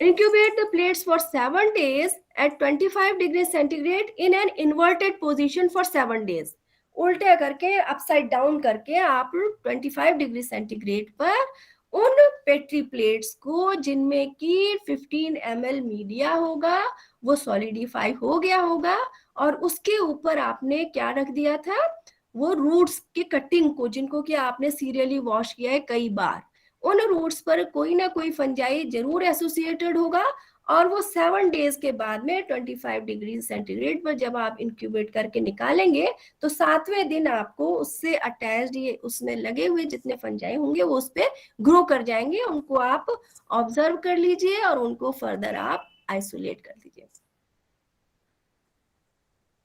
Incubate the plates for 7 days at 25 degrees centigrade in an inverted position for 7 days. उल्टे करके, अपसाइड डाउन करके आप 25 डिग्री सेंटीग्रेड पर उन पेट्री प्लेट्स को, जिनमें कि 15 ml मीडिया होगा, वो सॉलिडिफाई हो गया होगा, और उसके ऊपर आपने क्या रख दिया था? वो रूट्स की कटिंग को, जिनको कि आपने सीरियली वॉश किया है कई बार। उन रूट्स पर कोई ना कोई फंजाई जरूर एसोसिएटेड होगा, और वो 7 डेज के बाद में 25 डिग्री सेंटीग्रेड पर जब आप इंक्यूबेट करके निकालेंगे तो 7वें दिन आपको उससे अटैच्ड, ये उसमें लगे हुए जितने फंजाई होंगे वो उस पर ग्रो कर जाएंगे। उनको आप ऑब्जर्व कर लीजिए और उनको फर्दर आप आइसोलेट कर दीजिए।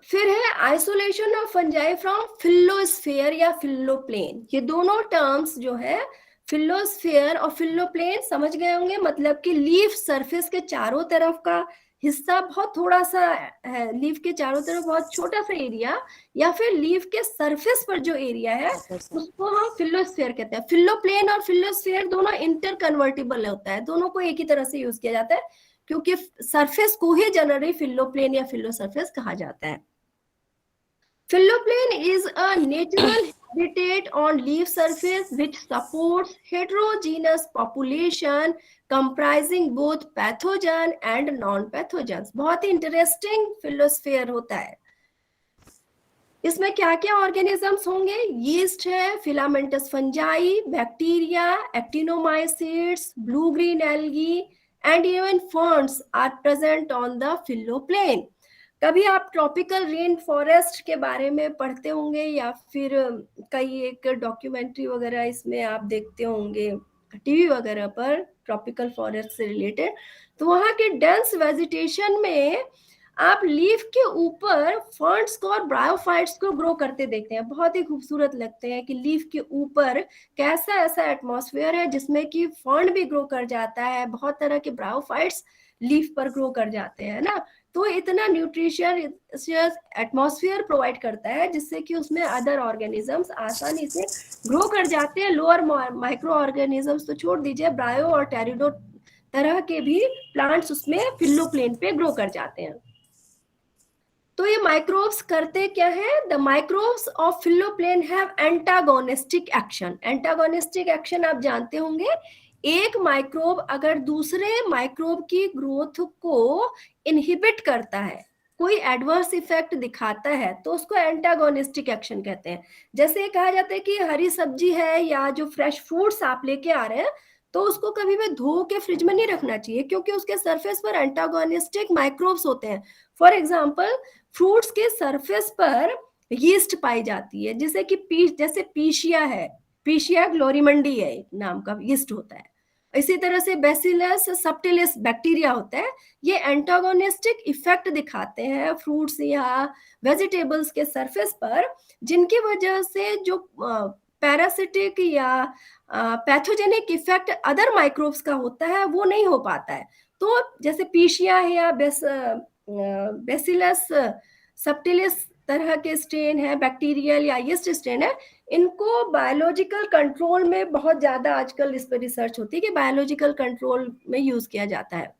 फिर है आइसोलेशन ऑफ फंजाई फ्रॉम फिलोस्फेयर या फिलोप्लेन। ये दोनों टर्म्स जो है, फिलोस्फेयर और फिलोप्लेन, समझ गए होंगे, मतलब कि लीफ सरफेस के चारों तरफ का हिस्सा बहुत थोड़ा सा है, लीफ के चारों तरफ बहुत छोटा सा एरिया, या फिर लीफ के सरफेस पर जो एरिया है उसको हम फिलोस्फेयर कहते हैं। फिलोप्लेन और फिलोस्फेयर दोनों इंटर कन्वर्टिबल होता है, दोनों को एक ही तरह से यूज किया जाता है, क्योंकि सरफेस को ही जनरली फिलोप्लेन या फिलो सरफेस कहा जाता है। Philoplane is a natural habitat on leaf surface which supports heterogeneous population comprising both pathogen and non-pathogens. बहुत ही इंटरेस्टिंग फिलोस्फेयर होता है। इसमें क्या क्या ऑर्गेनिजम्स होंगे? यीस्ट है, filamentous fungi, bacteria, actinomycetes, blue green algae and even ferns are present on the phylloplane. कभी आप ट्रॉपिकल रेन फॉरेस्ट के बारे में पढ़ते होंगे, या फिर कई एक डॉक्यूमेंट्री वगैरह इसमें आप देखते होंगे टीवी वगैरह पर, ट्रॉपिकल फॉरेस्ट से रिलेटेड। तो वहाँ के डेंस वेजिटेशन में आप लीफ के ऊपर फर्न्स को और ब्रायोफाइट्स को ग्रो करते देखते हैं। बहुत ही खूबसूरत लगते हैं कि लीफ के ऊपर कैसा ऐसा एटमॉस्फेयर है जिसमें कि फर्न भी ग्रो कर जाता है, बहुत तरह के ब्रायोफाइट्स लीफ पर ग्रो कर जाते हैं ना। तो इतना न्यूट्रिशन एटमॉस्फेयर प्रोवाइड करता है जिससे कि उसमें अदर ऑर्गेनिजम्स आसानी से ग्रो कर जाते हैं। लोअर माइक्रो ऑर्गेनिजम्स तो छोड़ दीजिए, ब्रायो और टेरिडो तरह के भी प्लांट्स उसमें फिल्लोप्लेन पे ग्रो कर जाते हैं। तो ये माइक्रोब्स करते क्या है? The microbes of phylloplane have antagonistic action. Antagonistic action आप जानते होंगे, एक माइक्रोब अगर दूसरे माइक्रोब की ग्रोथ को इनहिबिट करता है, कोई एडवर्स इफेक्ट दिखाता है, तो उसको एंटागोनिस्टिक एक्शन कहते हैं। जैसे कहा जाता है कि हरी सब्जी है या जो फ्रेश फ्रूट्स आप लेके आ रहे हैं, तो उसको कभी भी धो के फ्रिज में नहीं रखना चाहिए, क्योंकि उसके सरफेस पर एंटागोनिस्टिक माइक्रोब्स होते हैं। फॉर एग्जाम्पल, फ्रूट्स के सरफेस पर यीस्ट पाई जाती है, जैसे कि जैसे पीशिया है, पीशिया ग्लोरीमंडी है एक नाम का यीस्ट होता है। इसी तरह से बेसिलस सबटिलिस बैक्टीरिया होता है। ये एंटागोनिस्टिक इफेक्ट दिखाते हैं फ्रूट्स या वेजिटेबल्स के सरफेस पर, जिनकी वजह से जो पैरासिटिक या पैथोजेनिक इफेक्ट अदर माइक्रोब्स का होता है वो नहीं हो पाता है। तो जैसे पीशिया है या बेसिलस सबटिलिस तरह के स्ट्रेन है, बैक्टीरियल या यीस्ट स्ट्रेन है, इनको बायोलॉजिकल कंट्रोल में बहुत ज्यादा आजकल इस पर रिसर्च होती है कि बायोलॉजिकल कंट्रोल में यूज किया जाता है।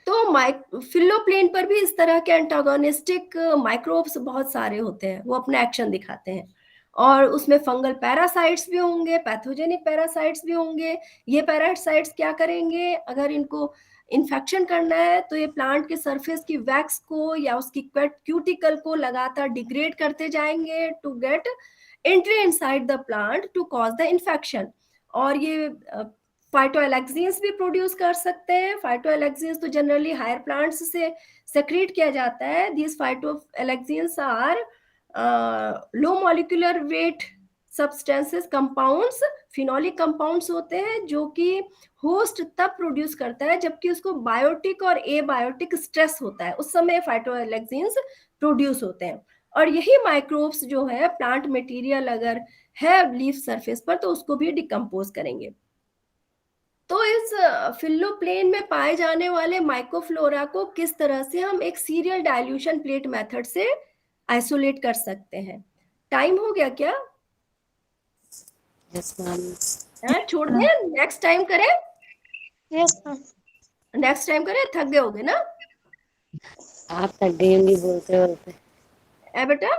तो फिल्लोप्लेन पर भी इस तरह के एंटागोनिस्टिक माइक्रोब्स बहुत सारे होते हैं, वो अपना एक्शन दिखाते हैं। और उसमें फंगल पैरासाइट्स भी होंगे, पैथोजेनिक पैरासाइट्स भी होंगे। ये पैरासाइट्स क्या करेंगे? अगर इनको इन्फेक्शन करना है तो ये प्लांट के सरफेस की वैक्स को या उसकी क्यूटिकल को लगातार डिग्रेड करते जाएंगे to get entry inside the plant to cause the infection. और ये फाइटोएलेक्सिन्स भी प्रोड्यूस कर सकते हैं। फाइटोएलेक्सिन्स तो जनरली हायर प्लांट्स से सेक्रेट किया जाता है। These phytoalexins are low molecular weight substances compounds, phenolic compounds होते हैं, जो कि होस्ट तब प्रोड्यूस करता है जबकि उसको बायोटिक और एबायोटिक स्ट्रेस होता है, उस समय फाइटोएलेक्सिन्स प्रोड्यूस होते हैं। और यही माइक्रोब्स जो है प्लांट मटेरियल अगर है लीफ सरफेस पर तो उसको भी डिकम्पोज करेंगे। तो इस फिल्लोप्लेन में पाए जाने वाले माइक्रोफ्लोरा को किस तरह से हम एक सीरियल डाइल्यूशन प्लेट मेथड से आइसोलेट कर सकते हैं? टाइम हो गया क्या? Yes ma'am. छोड़ दें, नेक्स्ट टाइम करें? Yes ma'am. नेक्स्ट टाइम करें, थक गए होगे ना आप थक गई होंगी बोलते बोलते। बेटा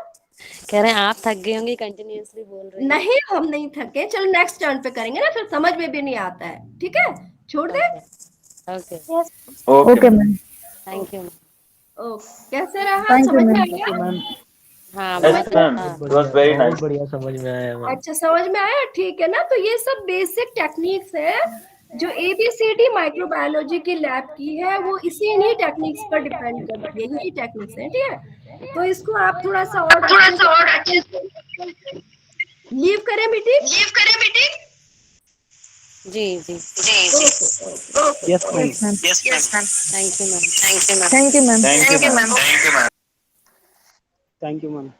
कह रहे हैं आप थक गई होंगी कंटिन्यूअसली बोल रही हैं। नहीं, हम नहीं थके। चलो नेक्स्ट टर्न पे करेंगे ना, फिर समझ में भी नहीं आता है। ठीक है, छोड़ दे। Okay okay ma'am. Thank you. कैसे रहा? थैंक यू समझ में मैम। आया? मैम। हाँ Yes, ma'am. It was very nice. बहुत बढ़िया समझ में आया मैम। अच्छा, समझ में आया? ठीक है ना। तो ये सब बेसिक टेक्निक्स है जो ABCD माइक्रोबायोलॉजी की लैब की है, वो इसी इन्हीं टेक्निक्स पर डिपेंड करती है। यही टेक्निक्स है, ठीक है। तो इसको आप थोड़ा सा और अच्छे से लीव करें मीटिंग। जी जी yes ma'am. Thank you ma'am. Thank you ma'am. Thank you ma'am.